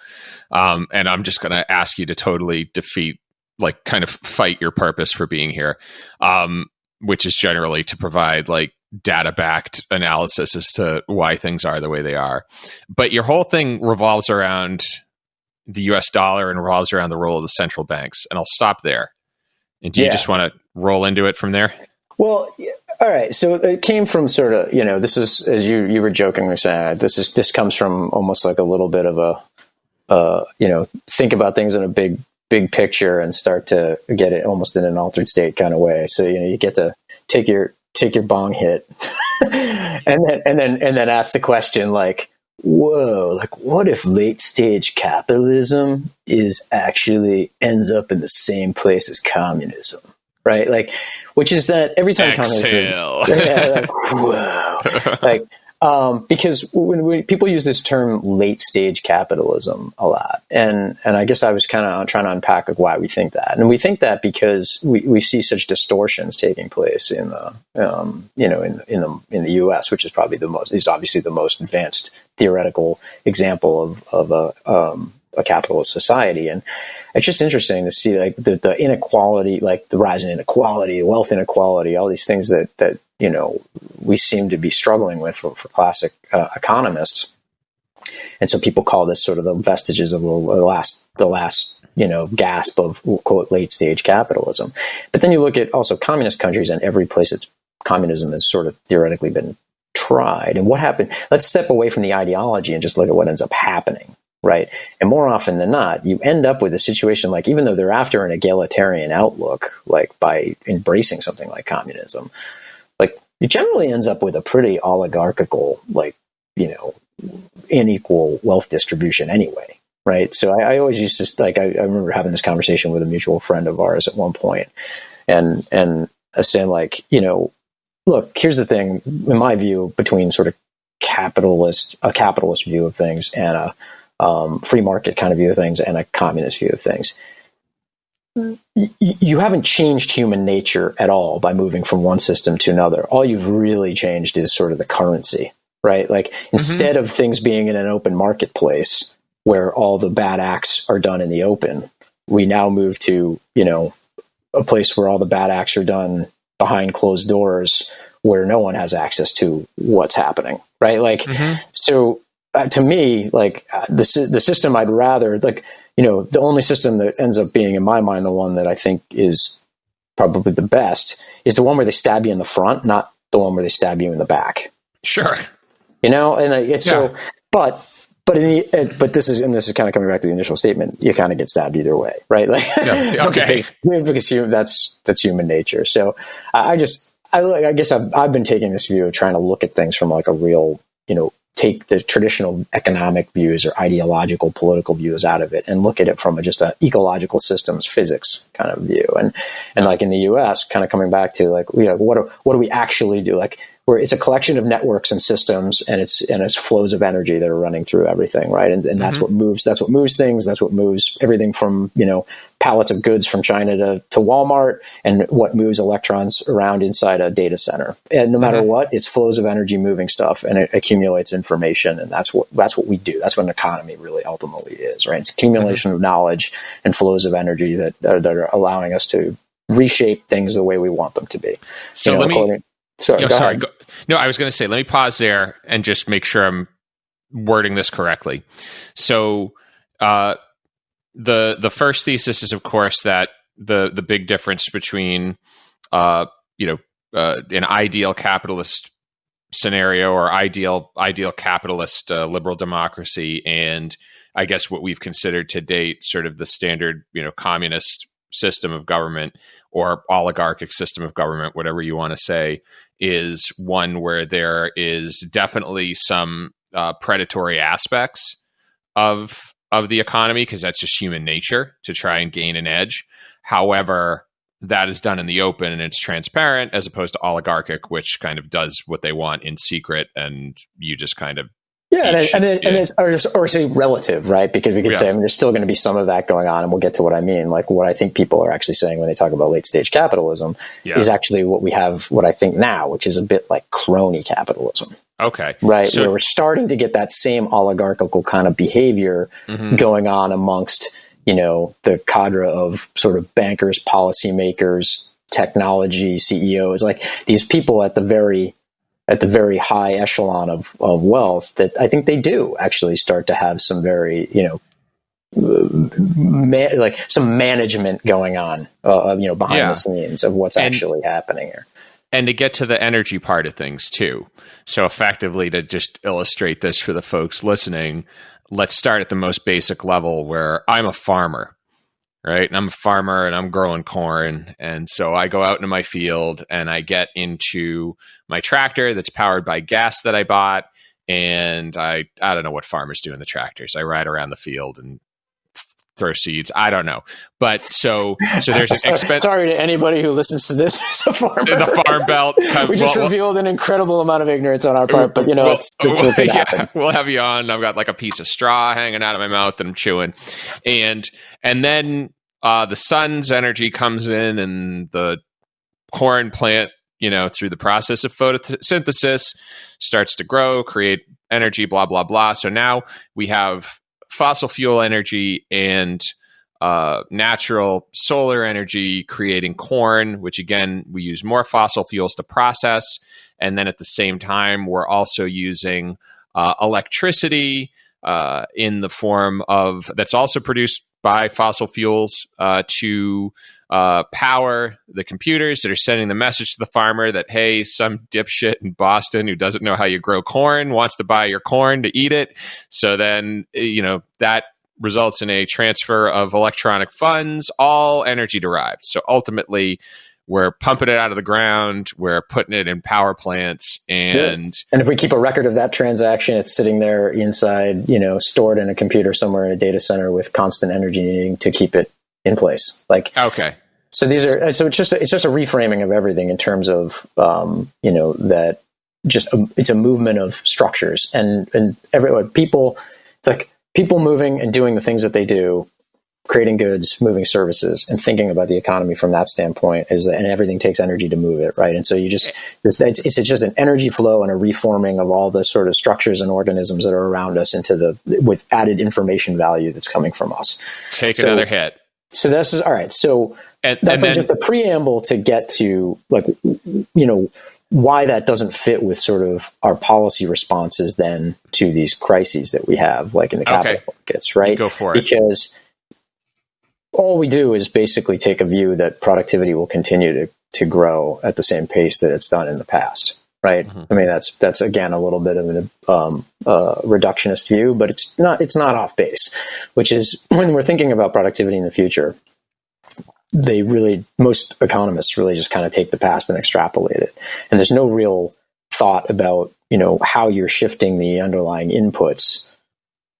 And I'm just going to ask you to totally defeat, like, kind of fight your purpose for being here, which is generally to provide like data-backed analysis as to why things are the way they are. But your whole thing revolves around the US dollar and revolves around the role of the central banks. And I'll stop there. And do you just want to roll into it from there? Well, all right. So it came from sort of, this is, as you were jokingly saying, this comes from almost like a little bit of a, think about things in a big picture and start to get it almost in an altered state kind of way. So, you get to take your bong hit and then ask the question like, whoa, like what if late stage capitalism ends up in the same place as communism, right? Like, which is that every time exhale. Whoa, like, because when people use this term late stage capitalism a lot, and I guess I was kind of trying to unpack like why we think that, and we think that because we see such distortions taking place in the in the U.S., which is probably is obviously the most advanced theoretical example of a capitalist society, and it's just interesting to see like the inequality, like the rise in inequality, wealth inequality, all these things that we seem to be struggling with for classic economists. And so people call this sort of the vestiges of the last gasp of quote late stage capitalism. But then you look at also communist countries, and every place communism has sort of theoretically been tried. And what happened? Let's step away from the ideology and just look at what ends up happening. Right. And more often than not, you end up with a situation like, even though they're after an egalitarian outlook, like by embracing something like communism, like it generally ends up with a pretty oligarchical, like, unequal wealth distribution anyway. Right. So I always used to like, I remember having this conversation with a mutual friend of ours at one point and saying like, look, here's the thing, in my view, between sort of a capitalist view of things and a free market kind of view of things and a communist view of things. You haven't changed human nature at all by moving from one system to another. All you've really changed is sort of the currency, right? Like instead of things being in an open marketplace where all the bad acts are done in the open, we now move to, a place where all the bad acts are done behind closed doors where no one has access to what's happening, right? Like, so to me, like the system I'd rather, like, the only system that ends up being, in my mind, the one that I think is probably the best is the one where they stab you in the front, not the one where they stab you in the back. Sure. And it's so, but this is kind of coming back to the initial statement. You kind of get stabbed either way, right? Like, okay, because that's human nature. So I guess I've been taking this view of trying to look at things from like a real, take the traditional economic views or ideological political views out of it and look at it from just an ecological systems physics kind of view. And like in the US, kind of coming back to like, what do we actually do? Like, where it's a collection of networks and systems, and it's flows of energy that are running through everything, right? And that's what moves things. That's what moves everything from, pallets of goods from China to Walmart, and what moves electrons around inside a data center. And no matter what, it's flows of energy moving stuff, and it accumulates information, and that's what we do. That's what an economy really ultimately is, right? It's accumulation of knowledge and flows of energy that are allowing us to reshape things the way we want them to be. So let me. Sorry. No, I was going to say, let me pause there and just make sure I'm wording this correctly. So, the first thesis is, of course, that the big difference between, an ideal capitalist scenario or ideal capitalist liberal democracy, and I guess what we've considered to date sort of the standard, communist system of government or oligarchic system of government, whatever you want to say, is one where there is definitely some predatory aspects of the economy, because that's just human nature to try and gain an edge. However, that is done in the open and it's transparent, as opposed to oligarchic, which kind of does what they want in secret, and you just kind of or say relative, right? Because we could say, there's still going to be some of that going on, and we'll get to what I mean. Like what I think people are actually saying when they talk about late stage capitalism is actually what we have, what I think now, which is a bit like crony capitalism. Okay. Right. So, where we're starting to get that same oligarchical kind of behavior going on amongst, the cadre of sort of bankers, policymakers, technology CEOs, like these people at the very high echelon of wealth, that I think they do actually start to have some very, like some management going on, behind the scenes of what's actually happening here. And to get to the energy part of things too. So effectively, to just illustrate this for the folks listening, let's start at the most basic level, where I'm a farmer. Right. And I'm a farmer and I'm growing corn. And so I go out into my field and I get into my tractor that's powered by gas that I bought. And I don't know what farmers do in the tractors. I ride around the field and throw seeds. I don't know. But so there's an expense. Sorry to anybody who listens to this as a farmer. The Farm Belt. We just revealed an incredible amount of ignorance on our part, but it's what could happen. We'll have you on. I've got like a piece of straw hanging out of my mouth that I'm chewing. And then the sun's energy comes in, and the corn plant, through the process of photosynthesis starts to grow, create energy, blah, blah, blah. So now we have fossil fuel energy and natural solar energy creating corn, which again, we use more fossil fuels to process. And then at the same time, we're also using electricity in the form of, that's also produced by fossil fuels to power the computers that are sending the message to the farmer that, hey, some dipshit in Boston who doesn't know how you grow corn wants to buy your corn to eat it. So then, that results in a transfer of electronic funds, all energy derived. So ultimately, we're pumping it out of the ground, we're putting it in power plants, and if we keep a record of that transaction, it's sitting there inside, stored in a computer somewhere in a data center with constant energy needing to keep it in place. So it's just a reframing of everything in terms of that it's a movement of structures and people. It's like people moving and doing the things that they do, creating goods, moving services, and thinking about the economy from that standpoint and everything takes energy to move it, right? And so it's just an energy flow and a reforming of all the sort of structures and organisms that are around us with added information value that's coming from us. Take another hit. So this is all right. So that's just a preamble to get to why that doesn't fit with sort of our policy responses then to these crises that we have, like in the capital markets, right? Go for it. Because all we do is basically take a view that productivity will continue to grow at the same pace that it's done in the past, right? Mm-hmm. I mean, that's again a little bit of an reductionist view, but it's not off base. Which is when we're thinking about productivity in the future, most economists really just kind of take the past and extrapolate it, and there's no real thought about how you're shifting the underlying inputs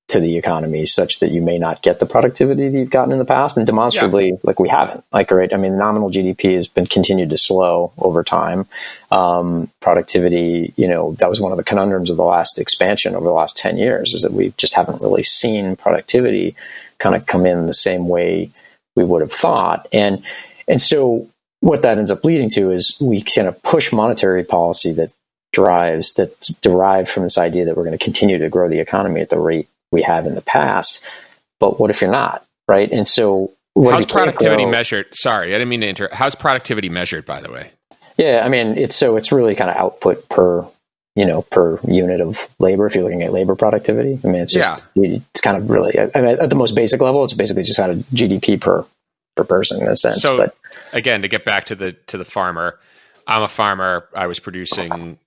to the economy such that you may not get the productivity that you've gotten in the past. And demonstrably, we haven't. Right? I mean, nominal GDP has been continued to slow over time. Productivity, that was one of the conundrums of the last expansion over the last 10 years, is that we just haven't really seen productivity kind of come in the same way we would have thought. And so what that ends up leading to is we kind of push monetary policy that's derived from this idea that we're going to continue to grow the economy at the rate we have in the past. But what if you're not, right? And so how's productivity measured? Sorry, I didn't mean to interrupt. How's productivity measured, by the way? Yeah, I mean, it's really kind of output per unit of labor. If you're looking at labor productivity, I mean, it's just, it's kind of really, I mean, at the most basic level, it's basically just kind of GDP per person in a sense. So again, to get back to the farmer, I'm a farmer. I was producing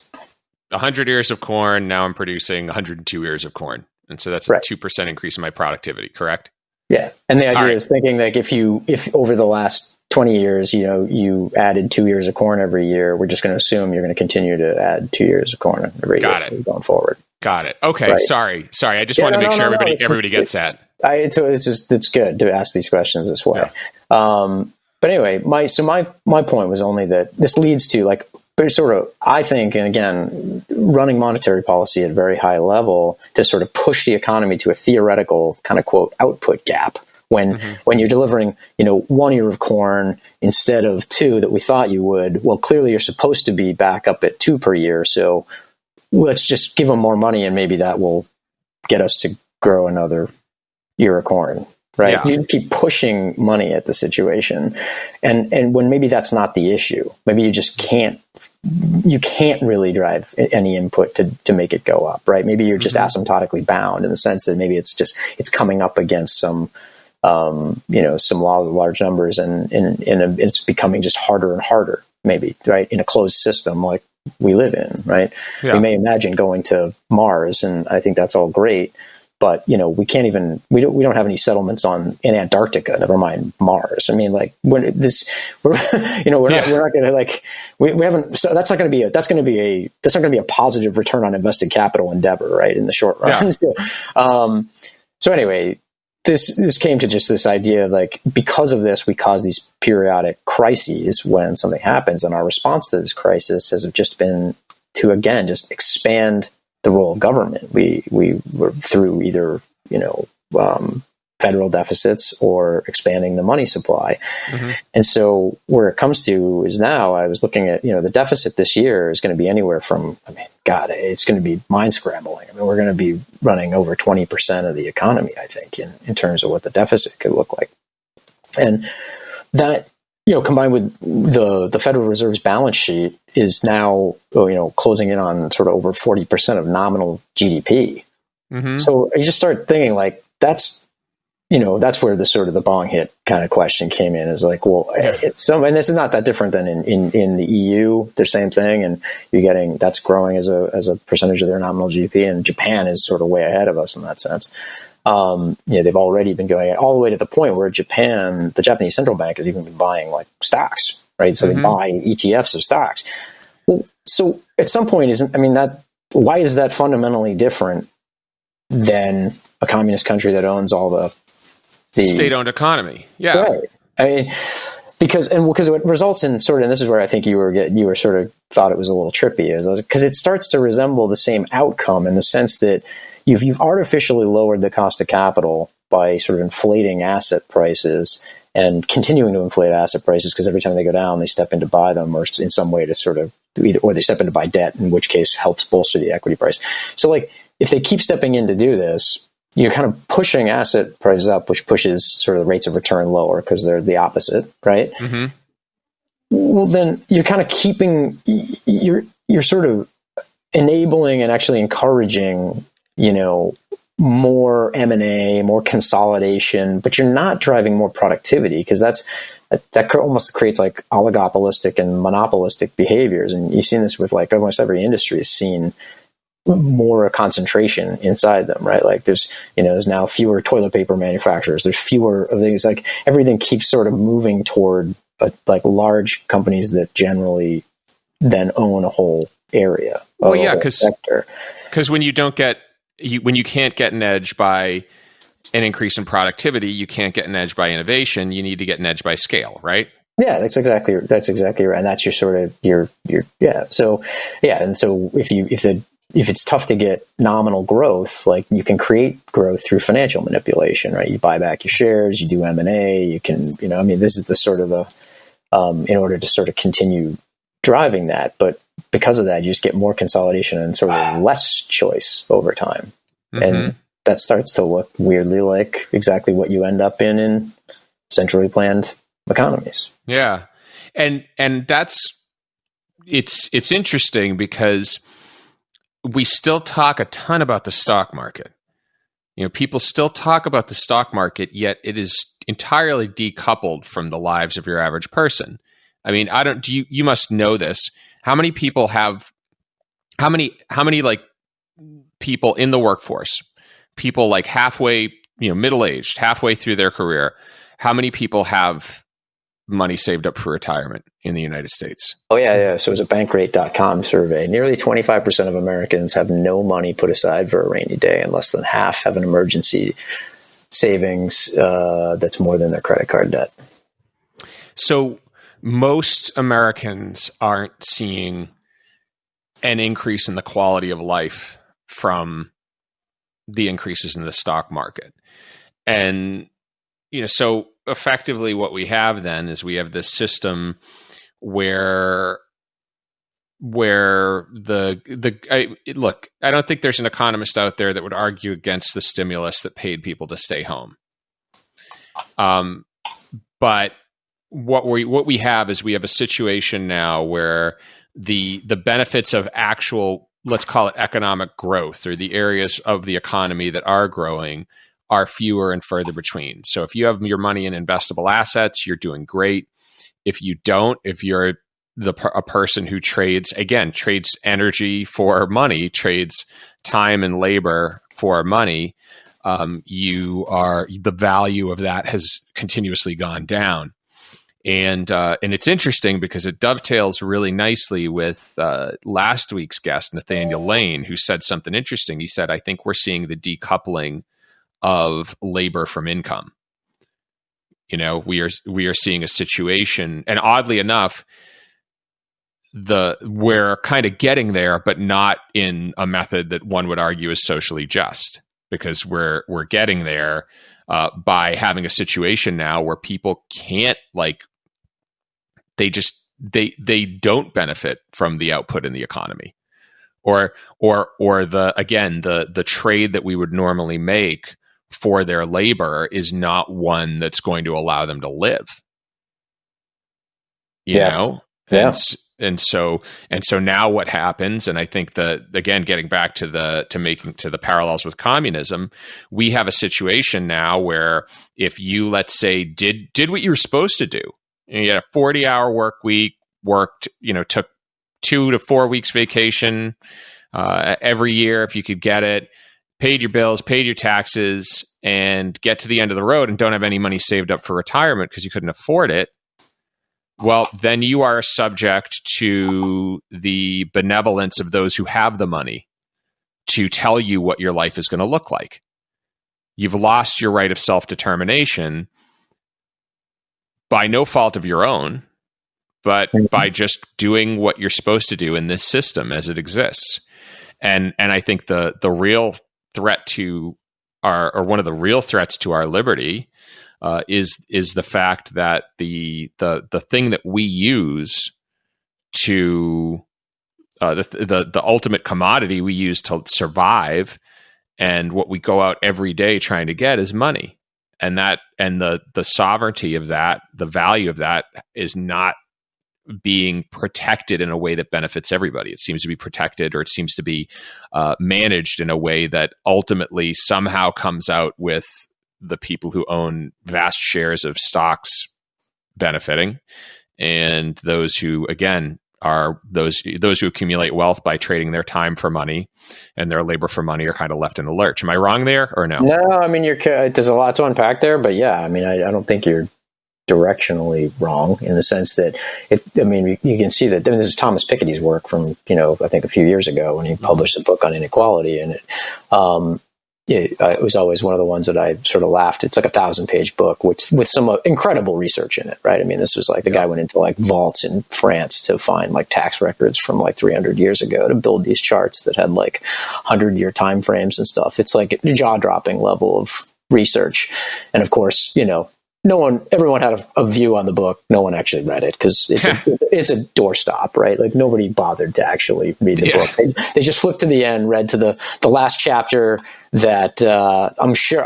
100 ears of corn. Now I'm producing 102 ears of corn. And so that's a 2% increase in my productivity, correct? Yeah. And the idea is thinking like if over the last 20 years, you added 2 years of corn every year, we're just going to assume you're going to continue to add 2 years of corn every year going forward. Got it. Okay. Right. Sorry. I just wanted to make sure everybody gets that. It's good to ask these questions this way. Yeah. But anyway, my point was only that this leads to like, sort of, I think, and again, running monetary policy at a very high level to sort of push the economy to a theoretical kind of quote output gap when you're delivering, 1 ear of corn instead of 2 that we thought you would. Well, clearly you're supposed to be back up at 2 per year. So let's just give them more money and maybe that will get us to grow another ear of corn. Right. Yeah. You keep pushing money at the situation. And when maybe that's not the issue, maybe you just can't really drive any input to make it go up. Right. Maybe you're just asymptotically bound in the sense that maybe it's coming up against some law of large numbers and it's becoming just harder and harder, maybe, right, in a closed system like we live in, right? Yeah. We may imagine going to Mars, and I think that's all great, but we can't even we don't have any settlements in Antarctica, never mind Mars. I mean, like we're not going to like we haven't. So that's not going to be a positive return on invested capital endeavor, right, in the short run. Yeah. So anyway, this came to just this idea of like, because of this, we cause these periodic crises when something happens, and our response to this crisis has just been to, again, just expand the role of government. We were through either, federal deficits or expanding the money supply. Mm-hmm. And so where it comes to is now I was looking at, the deficit this year is going to be anywhere from, it's going to be mind scrambling. I mean, we're going to be running over 20% of the economy, I think, in terms of what the deficit could look like. And that, combined with the Federal Reserve's balance sheet is now, closing in on sort of over 40% of nominal GDP. Mm-hmm. So you just start thinking like, that's where the sort of the bong hit kind of question came in, is like, well, and this is not that different than in the EU, the same thing. And you're getting, that's growing as a percentage of their nominal GDP. And Japan is sort of way ahead of us in that sense. They've already been going all the way to the point where Japan, the Japanese central bank, has even been buying like stocks, right? So they buy ETFs of stocks. Well, so at some point, why is that fundamentally different than a communist country that owns all the state-owned economy? Yeah. Right. I mean, because it results in sort of, and this is where I think you were sort of thought it was a little trippy, is because it starts to resemble the same outcome in the sense that you've artificially lowered the cost of capital by sort of inflating asset prices and continuing to inflate asset prices, because every time they go down, they step in to buy them, or in some way to sort of or they step in to buy debt, in which case helps bolster the equity price. So like, if they keep stepping in to do this, you're kind of pushing asset prices up, which pushes sort of the rates of return lower because they're the opposite, right? Mm-hmm. Well, then you're kind of you're sort of enabling and actually encouraging, more M&A, more consolidation, but you're not driving more productivity, because that almost creates like oligopolistic and monopolistic behaviors. And you've seen this with like almost every industry has seen more concentration inside them, right? Like there's now fewer toilet paper manufacturers. There's fewer of things. Like everything keeps sort of moving toward like large companies that generally then own a whole area. Well, yeah, because when you can't get an edge by an increase in productivity, you can't get an edge by innovation. You need to get an edge by scale, right? Yeah, that's exactly right. And that's your sort of yeah. So yeah, and so if it's tough to get nominal growth, like you can create growth through financial manipulation, right? You buy back your shares, you do M&A, you can, this is the sort of in order to sort of continue driving that. But because of that, you just get more consolidation and sort of less choice over time. Mm-hmm. And that starts to look weirdly like exactly what you end up in centrally planned economies. Yeah. And it's interesting because we still talk a ton about the stock market. People still talk about the stock market, yet it is entirely decoupled from the lives of your average person. I mean, you must know this. How many people like people in the workforce, people like halfway, middle-aged, halfway through their career, how many people have money saved up for retirement in the United States? Oh, yeah. So it was a Bankrate.com survey. Nearly 25% of Americans have no money put aside for a rainy day, and less than half have an emergency savings that's more than their credit card debt. So most Americans aren't seeing an increase in the quality of life from the increases in the stock market. And, so effectively what we have then is we have this system where look, I don't think there's an economist out there that would argue against the stimulus that paid people to stay home. But what we have is we have a situation now where the benefits of actual, let's call it economic growth, or the areas of the economy that are growing, are fewer and further between. So if you have your money in investable assets, you're doing great. If you don't, if you're a person who trades energy for money, trades time and labor for money, the value of that has continuously gone down. And it's interesting because it dovetails really nicely with last week's guest, Nathaniel Lane, who said something interesting. He said, I think we're seeing the decoupling of labor from income. We are seeing a situation, and oddly enough, we're kind of getting there, but not in a method that one would argue is socially just, because we're getting there by having a situation now where people can't, like, they don't benefit from the output in the economy, or the trade that we would normally make for their labor is not one that's going to allow them to live. And so now what happens, and I think again, getting back to the parallels with communism, we have a situation now where if you, let's say, did what you were supposed to do, and you had a 40-hour work week, took 2 to 4 weeks vacation every year if you could get it, paid your bills, paid your taxes, and get to the end of the road and don't have any money saved up for retirement because you couldn't afford it, well, then you are subject to the benevolence of those who have the money to tell you what your life is going to look like. You've lost your right of self-determination by no fault of your own, but by just doing what you're supposed to do in this system as it exists. And I think the real threat to one of the real threats to our liberty is the fact that the thing that we use to the ultimate commodity we use to survive, and what we go out every day trying to get, is money. And the sovereignty of that, the value of that, is not being protected in a way that benefits everybody. It seems to be protected, or it seems to be managed in a way that ultimately somehow comes out with the people who own vast shares of stocks benefiting, and those who, again, are those who accumulate wealth by trading their time for money and their labor for money are kind of left in the lurch. Am I wrong there, or no? No, I mean, there's a lot to unpack there, but yeah, I mean, I don't think you're directionally wrong in the sense that you can see that. I mean, this is Thomas Piketty's work from, I think a few years ago when he published a book on inequality, and it was always one of the ones that I sort of laughed. It's like a 1,000-page book with some incredible research in it, right? I mean, this was like the guy went into like vaults in France to find like tax records from like 300 years ago to build these charts that had like 100-year time frames and stuff. It's like a jaw-dropping level of research. And of course, everyone had a view on the book. No one actually read it because it's a doorstop, right? Like nobody bothered to actually read the book. They just flipped to the end, read to the last chapter that I'm sure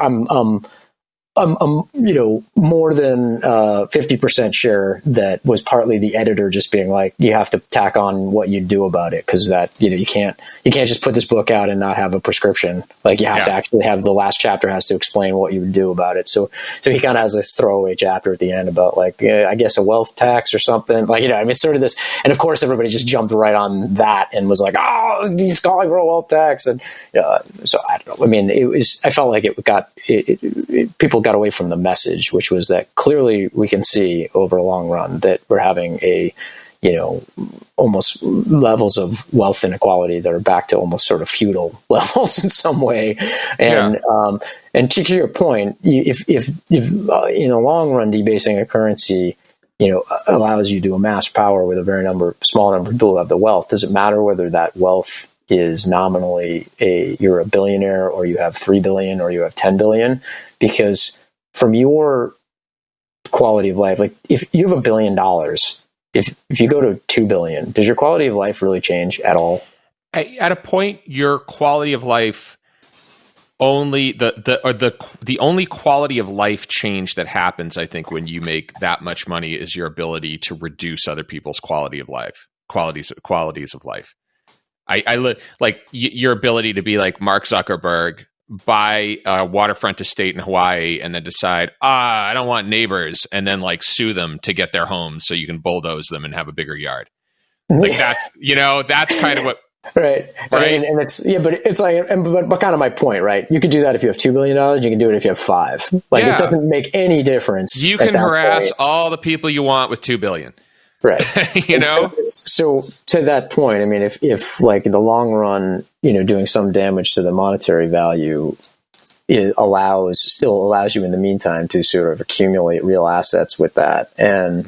more than 50% sure that was partly the editor just being like, you have to tack on what you do about it, because that you can't just put this book out and not have a prescription. Like you have to actually have the last chapter has to explain what you would do about it. So he kind of has this throwaway chapter at the end about like I guess a wealth tax or something. Like it's sort of this, and of course everybody just jumped right on that and was like, oh, he's calling for a wealth tax, and so I don't know. I mean, I felt like people got away from the message, which was that clearly we can see over a long run that we're having almost levels of wealth inequality that are back to almost sort of feudal levels in some way. And and to your point, if in the long run debasing a currency allows you to amass power with a small number of people who have the wealth, does it matter whether that wealth is nominally you're a billionaire or you have 3 billion or you have 10 billion? Because from your quality of life, like if you have $1 billion, if you go to 2 billion, does your quality of life really change at all? At a point, your quality of life only the only quality of life change that happens, I think, when you make that much money is your ability to reduce other people's qualities of life. Like your ability to be like Mark Zuckerberg, buy a waterfront estate in Hawaii and then decide, I don't want neighbors, and then like sue them to get their homes so you can bulldoze them and have a bigger yard. Like that, that's kind of what. Right. And it's, but it's like, but kind of my point, right? You could do that if you have $2 billion. You can do it if you have 5. Like it doesn't make any difference. You can harass all the people you want with 2 billion. Right. So to that point, I mean, if like in the long run, doing some damage to the monetary value, it still allows you in the meantime to sort of accumulate real assets with that, and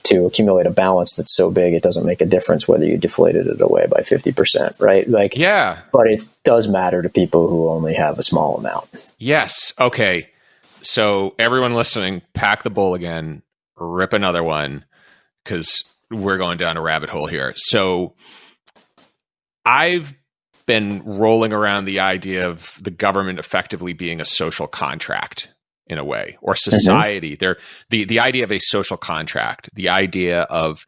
to accumulate a balance that's so big it doesn't make a difference whether you deflated it away by 50%, right? Like, but it does matter to people who only have a small amount. Yes. Okay. So everyone listening, pack the bowl again, rip another one, because we're going down a rabbit hole here. So I've been rolling around the idea of the government effectively being a social contract in a way, or society. The idea of a social contract, the idea of,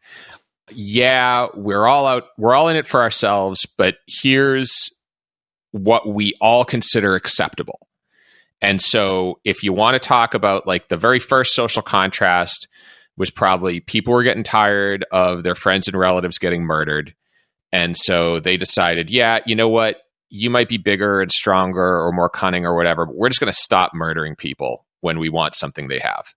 we're all in it for ourselves, but here's what we all consider acceptable. And so if you want to talk about like the very first social contrast was probably people were getting tired of their friends and relatives getting murdered. And so they decided, you know what? You might be bigger and stronger or more cunning or whatever, but we're just going to stop murdering people when we want something they have.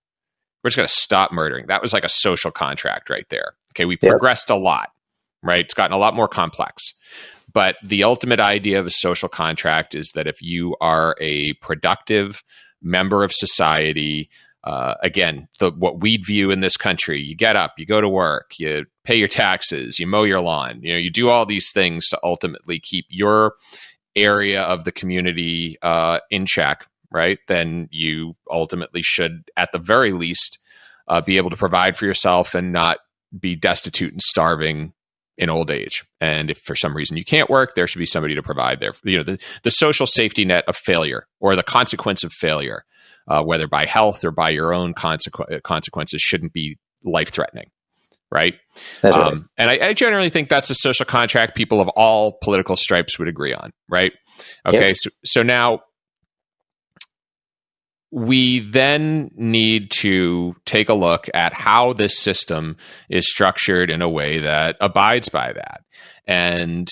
We're just going to stop murdering. That was like a social contract right there. Okay, we progressed a lot, right? It's gotten a lot more complex. But the ultimate idea of a social contract is that if you are a productive member of society, again, what we'd view in this country, you get up, you go to work, you pay your taxes, you mow your lawn, you do all these things to ultimately keep your area of the community in check, right? Then you ultimately should, at the very least, be able to provide for yourself and not be destitute and starving in old age. And if for some reason you can't work, there should be somebody to provide there. The social safety net of failure, or the consequence of failure, whether by health or by your own consequences, shouldn't be life-threatening, right? And I generally think that's a social contract people of all political stripes would agree on, right? Okay, so now we then need to take a look at how this system is structured in a way that abides by that. And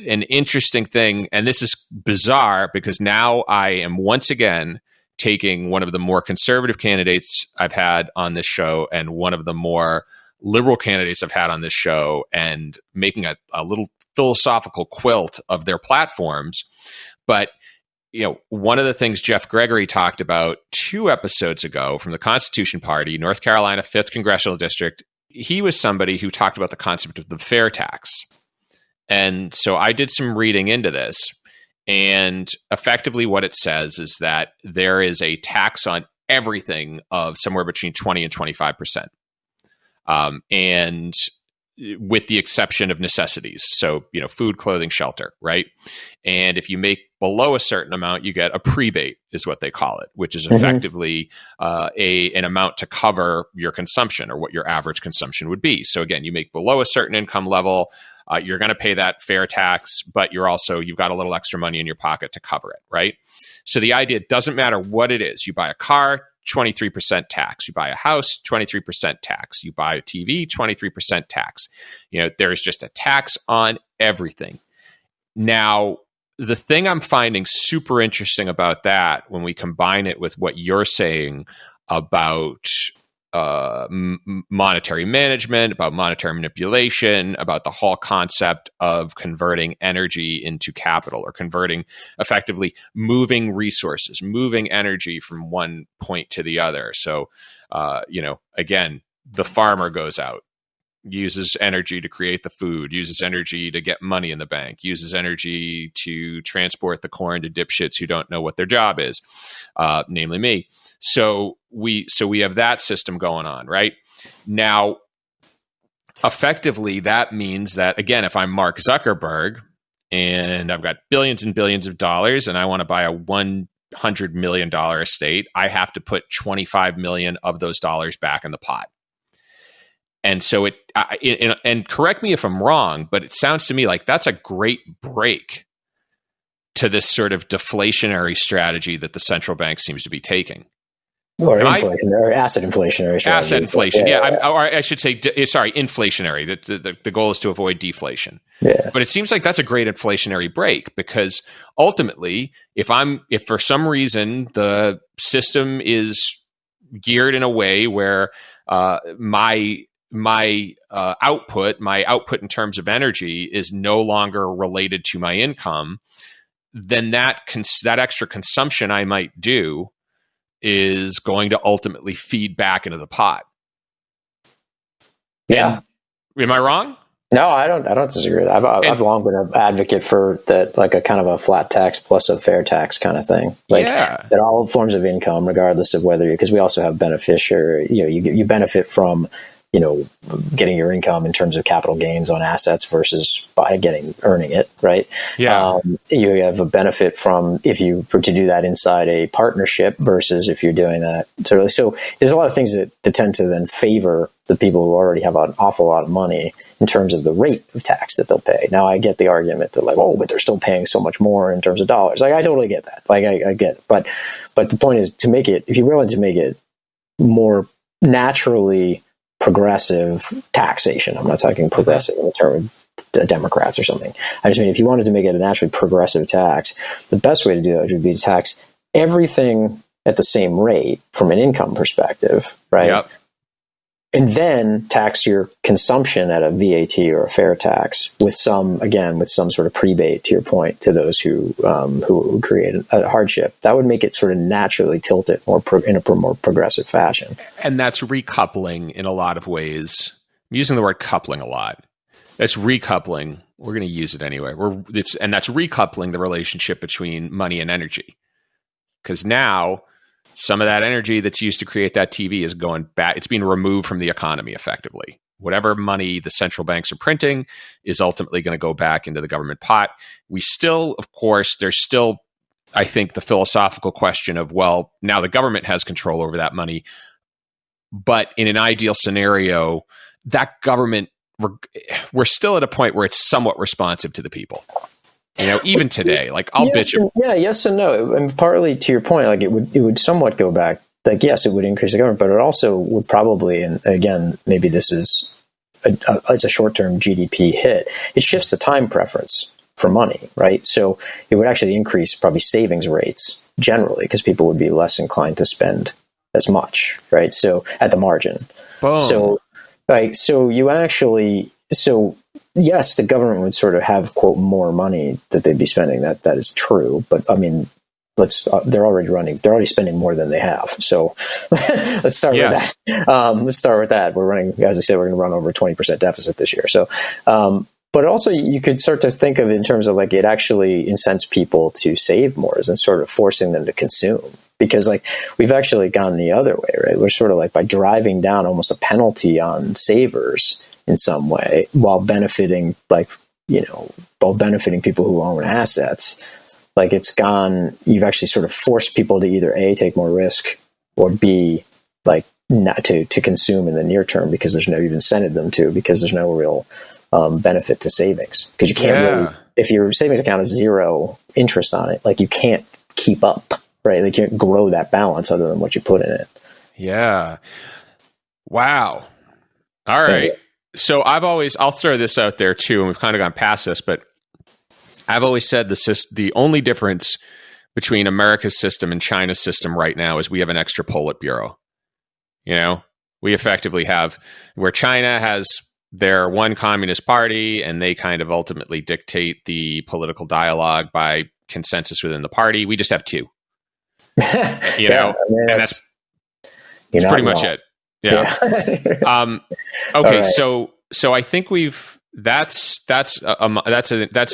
an interesting thing, and this is bizarre because now I am once again taking one of the more conservative candidates I've had on this show and one of the more liberal candidates I've had on this show and making a little philosophical quilt of their platforms. But one of the things Jeff Gregory talked about 2 episodes ago from the Constitution Party, North Carolina, 5th Congressional District, he was somebody who talked about the concept of the fair tax. And so I did some reading into this. And effectively what it says is that there is a tax on everything of somewhere between 20 and 25%. And with the exception of necessities. So, food, clothing, shelter, right? And if you make below a certain amount, you get a prebate, is what they call it, which is effectively an amount to cover your consumption or what your average consumption would be. So again, you make below a certain income level, you're going to pay that fair tax, but you've got a little extra money in your pocket to cover it, right? So the idea, it doesn't matter what it is. You buy a car, 23% tax. You buy a house, 23% tax. You buy a TV, 23% tax. There's just a tax on everything. Now, the thing I'm finding super interesting about that, when we combine it with what you're saying about monetary management, about monetary manipulation, about the whole concept of converting energy into capital, or effectively moving resources, moving energy from one point to the other. So, again, the farmer goes out, uses energy to create the food, uses energy to get money in the bank, uses energy to transport the corn to dipshits who don't know what their job is, namely me. So we have that system going on, right? Now, effectively, that means that, again, if I'm Mark Zuckerberg and I've got billions and billions of dollars and I want to buy a $100 million estate, I have to put 25 million of those dollars back in the pot. And so and correct me if I'm wrong, but it sounds to me like that's a great break to this sort of deflationary strategy that the central bank seems to be taking. Or asset inflationary strategy. Asset inflation, or I should say, inflationary. The goal is to avoid deflation. Yeah. But it seems like that's a great inflationary break, because ultimately, if for some reason the system is geared in a way where my output in terms of energy is no longer related to my income, then that extra consumption I might do is going to ultimately feed back into the pot. Yeah. And, am I wrong? No, I don't disagree. I've long been an advocate for that, like a kind of a flat tax plus a fair tax kind of thing. That all forms of income, regardless of whether, because we also have beneficiary, you benefit from, getting your income in terms of capital gains on assets versus by earning it, right? Yeah. You have a benefit from if you were to do that inside a partnership versus if you're doing that. So there's a lot of things that tend to then favor the people who already have an awful lot of money in terms of the rate of tax that they'll pay. Now, I get the argument that but they're still paying so much more in terms of dollars. I totally get that. I get it. But the point is to make it, if you're willing to make it more naturally progressive taxation. I'm not talking progressive in the term of Democrats or something. I just mean if you wanted to make it a naturally progressive tax, the best way to do that would be to tax everything at the same rate from an income perspective, right? Yep. And then tax your consumption at a VAT or a fair tax with some sort of prebate, to your point, to those who create a hardship. That would make it sort of naturally tilt it in a more progressive fashion. And that's recoupling in a lot of ways. I'm using the word coupling a lot. That's recoupling. We're going to use it anyway. And that's recoupling the relationship between money and energy. Because now some of that energy that's used to create that TV is going back. It's being removed from the economy effectively. Whatever money the central banks are printing is ultimately going to go back into the government pot. We still, of course, there's still, I think, the philosophical question of, well, now the government has control over that money. But in an ideal scenario, that government, we're still at a point where it's somewhat responsive to the people. Even today, bitch. Yes and no. And partly to your point, it would somewhat go back. Yes, it would increase the government, but it also would probably, and again, maybe this is it's a short-term GDP hit. It shifts the time preference for money, right? So it would actually increase probably savings rates generally because people would be less inclined to spend as much, right? So at the margin. Boom. So yes, the government would sort of have, quote, more money that they'd be spending. That is true. But I mean, they're already spending more than they have. So let's start with that. We're running, as I said, we're going to run over a 20% deficit this year. So, but also you could start to think of it in terms of it actually incents people to save more and sort of forcing them to consume. because like we've actually gone the other way, right? We're sort of like by driving down almost a penalty on savers in some way while benefiting people who own assets. Like you've actually sort of forced people to either A, take more risk, or B, like not to consume in the near term because there's you've incented them to, because there's no real benefit to savings. Because you can't really, if your savings account has zero interest on it, like you can't keep up, right? They can't grow that balance other than what you put in it. Yeah. Wow. All right. So I'll throw this out there too, and we've kind of gone past this, but I've always said the only difference between America's system and China's system right now is we have an extra Politburo. You know, we effectively have, where China has their one communist party and they kind of ultimately dictate the political dialogue by consensus within the party. We just have two. You know, I mean, and that's pretty much it. Yeah. Okay. Right. So I think that's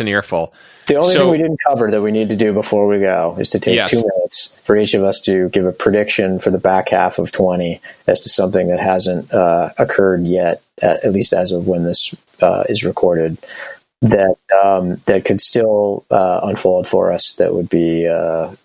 an earful. The only thing we didn't cover that we need to do before we go is to take 2 minutes for each of us to give a prediction for the back half of 20 as to something that hasn't occurred yet, at least as of when this is recorded, that could still unfold for us. That would be, I'm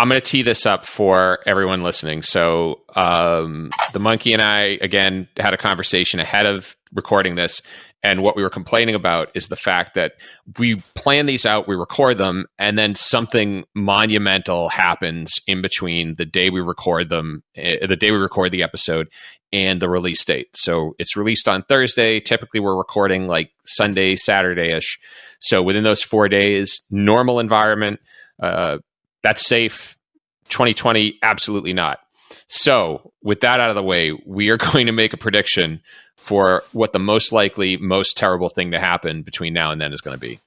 going to tee this up for everyone listening. So the monkey and I, again, had a conversation ahead of recording this. And what we were complaining about is the fact that we plan these out, we record them, and then something monumental happens in between the day we record them, the day we record the episode, and the release date. So it's released on Thursday. Typically, we're recording like Sunday, Saturday-ish. So within those 4 days, normal environment, that's safe. 2020, absolutely not. So with that out of the way, we are going to make a prediction for what the most likely, most terrible thing to happen between now and then is going to be.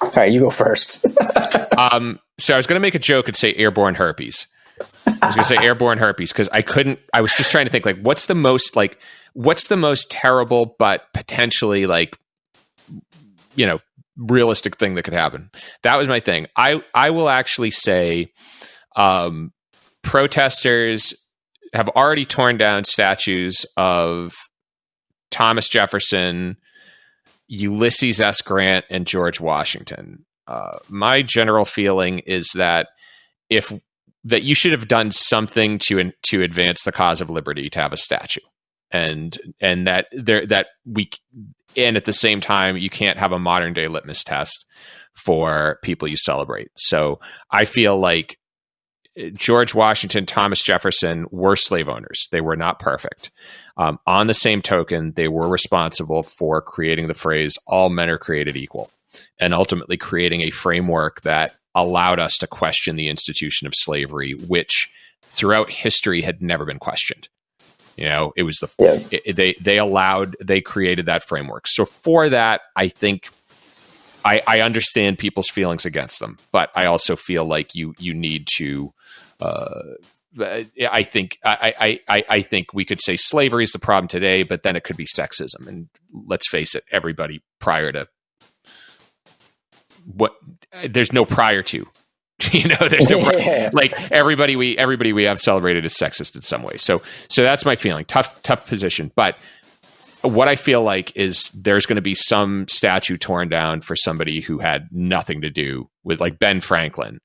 All right, you go first. So I was going to make a joke and say airborne herpes. I was going to say airborne herpes because I was just trying to think like, what's the most terrible, but potentially like, you know, realistic thing that could happen. That was my thing. I will actually say, protesters have already torn down statues of Thomas Jefferson, Ulysses S. Grant, and George Washington. My general feeling is that that you should have done something to advance the cause of liberty to have a statue, and at the same time you can't have a modern day litmus test for people you celebrate. So I feel like George Washington, Thomas Jefferson were slave owners. They were not perfect. On the same token, they were responsible for creating the phrase, all men are created equal, and ultimately creating a framework that allowed us to question the institution of slavery, which throughout history had never been questioned. You know, it was they created that framework. So for that, I think I understand people's feelings against them, but I also feel like you need to. I think we could say slavery is the problem today, but then it could be sexism. And let's face it, everybody prior to there's no prior to. You know, there's no like everybody we have celebrated is sexist in some way. So that's my feeling. Tough position, but. What I feel like is there's going to be some statue torn down for somebody who had nothing to do with like Ben Franklin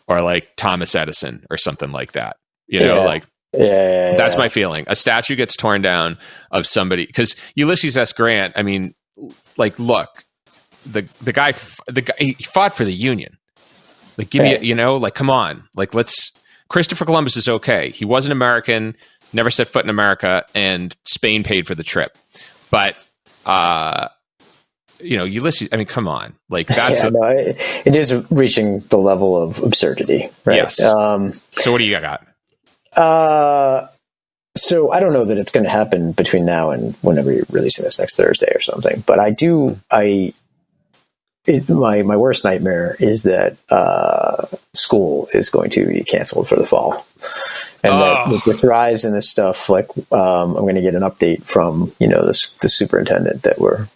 or like Thomas Edison or something like that. You know, that's my feeling. A statue gets torn down of somebody because Ulysses S. Grant, I mean, like, look, the guy, he fought for the Union. Like, give me, you know, like, come on, like, Christopher Columbus is okay. He wasn't American, never set foot in America, and Spain paid for the trip. But, you know, Ulysses, I mean, come on. Like, that's... it is reaching the level of absurdity, right? Yes. So what do you got? So I don't know that it's going to happen between now and whenever you're releasing this next Thursday or something. But my worst nightmare is that school is going to be canceled for the fall. And with this rise in this stuff, like I'm going to get an update from the superintendent that we're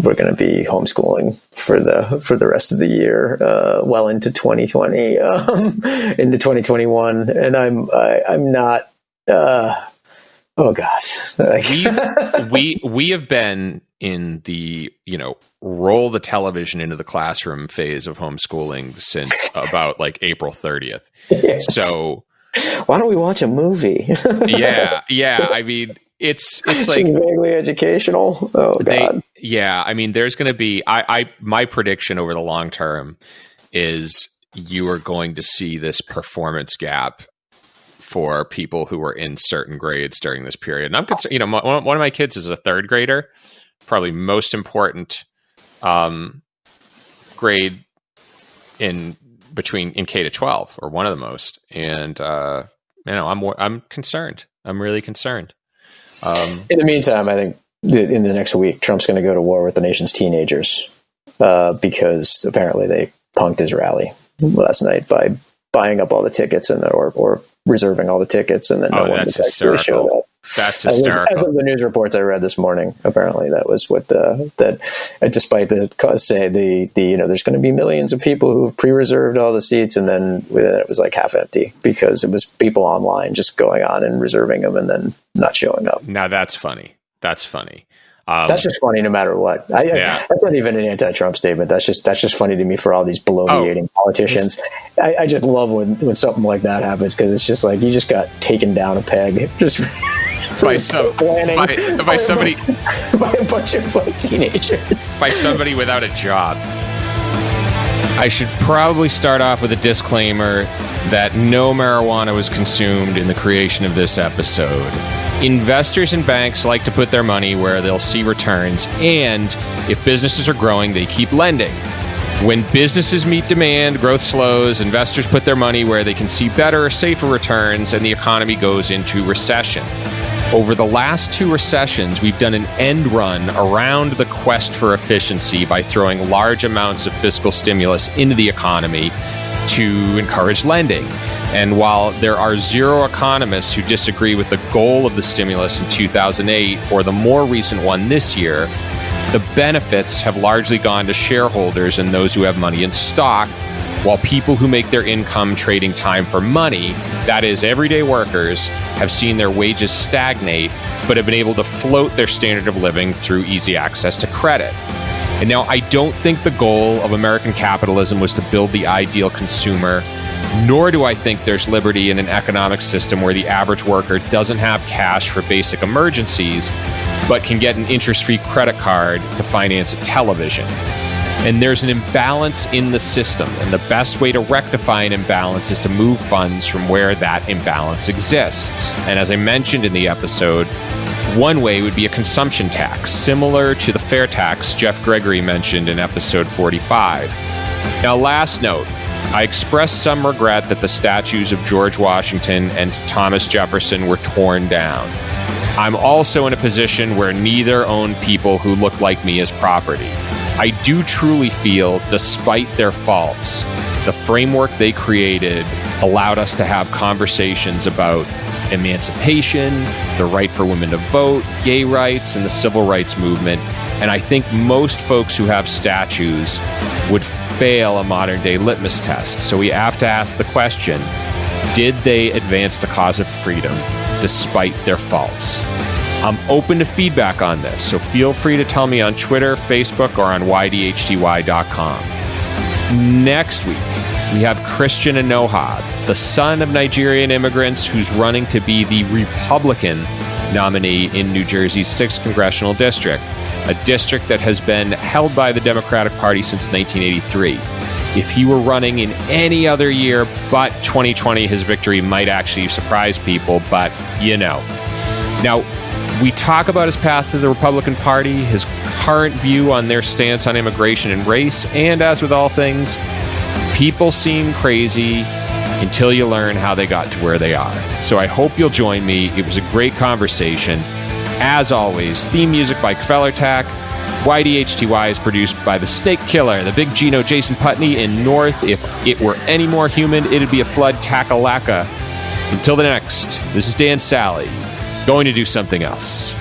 going to be homeschooling for the rest of the year, well into 2020, into 2021, and I'm not. Oh gosh, we have been in the roll the television into the classroom phase of homeschooling since about like April 30th. Yes. So why don't we watch a movie? yeah. I mean, it's like vaguely educational. Oh God. I mean, there's going to be my prediction over the long term is you are going to see this performance gap for people who are in certain grades during this period. And I'm concerned, one of my kids is a third grader, probably most important grade in K to 12, or one of the most. And I'm concerned. I'm really concerned. In the meantime, I think in the next week, Trump's going to go to war with the nation's teenagers because apparently they punked his rally last night by buying up all the tickets or reserving all the tickets, and then no one actually showed up. That's hysterical. As of the news reports I read this morning, apparently that was what that. Despite the there's going to be millions of people who pre-reserved all the seats, and then it was like half empty because it was people online just going on and reserving them and then not showing up. Now that's funny. That's funny. That's just funny no matter what. That's not even an anti-Trump statement. That's just funny to me for all these bloviating politicians. I just love when something like that happens because it's just like you just got taken down a peg just by somebody by a bunch of teenagers, by somebody without a job. I should probably start off with a disclaimer that no marijuana was consumed in the creation of this episode. Investors and banks like to put their money where they'll see returns, and if businesses are growing, they keep lending. When businesses meet demand, growth slows, investors put their money where they can see better or safer returns, and the economy goes into recession. Over the last 2 recessions, we've done an end run around the quest for efficiency by throwing large amounts of fiscal stimulus into the economy to encourage lending. And while there are zero economists who disagree with the goal of the stimulus in 2008 or the more recent one this year, the benefits have largely gone to shareholders and those who have money in stock, while people who make their income trading time for money, that is, everyday workers, have seen their wages stagnate but have been able to float their standard of living through easy access to credit. And now, I don't think the goal of American capitalism was to build the ideal consumer, nor do I think there's liberty in an economic system where the average worker doesn't have cash for basic emergencies, but can get an interest-free credit card to finance a television. And there's an imbalance in the system, and the best way to rectify an imbalance is to move funds from where that imbalance exists. And as I mentioned in the episode, one way would be a consumption tax, similar to the fair tax Jeff Gregory mentioned in episode 45. Now, last note, I expressed some regret that the statues of George Washington and Thomas Jefferson were torn down. I'm also in a position where neither own people who look like me as property. I do truly feel, despite their faults, the framework they created allowed us to have conversations about emancipation, the right for women to vote, gay rights, and the civil rights movement. And I think most folks who have statues would fail a modern-day litmus test. So we have to ask the question, did they advance the cause of freedom despite their faults? I'm open to feedback on this, so feel free to tell me on Twitter, Facebook, or on YDHTY.com. Next week, we have Christian Enoha, the son of Nigerian immigrants who's running to be the Republican nominee in New Jersey's 6th Congressional District, a district that has been held by the Democratic Party since 1983. If he were running in any other year but 2020, his victory might actually surprise people, but you know. Now, we talk about his path to the Republican Party, his current view on their stance on immigration and race, and as with all things, people seem crazy until you learn how they got to where they are. So I hope you'll join me. It was a great conversation. As always, theme music by Kvelertak. YDHTY is produced by the Snake Killer, the Big Gino Jason Putney in North. If it were any more human, it'd be a flood kakalaka. Until the next, this is Dan Sally, going to do something else.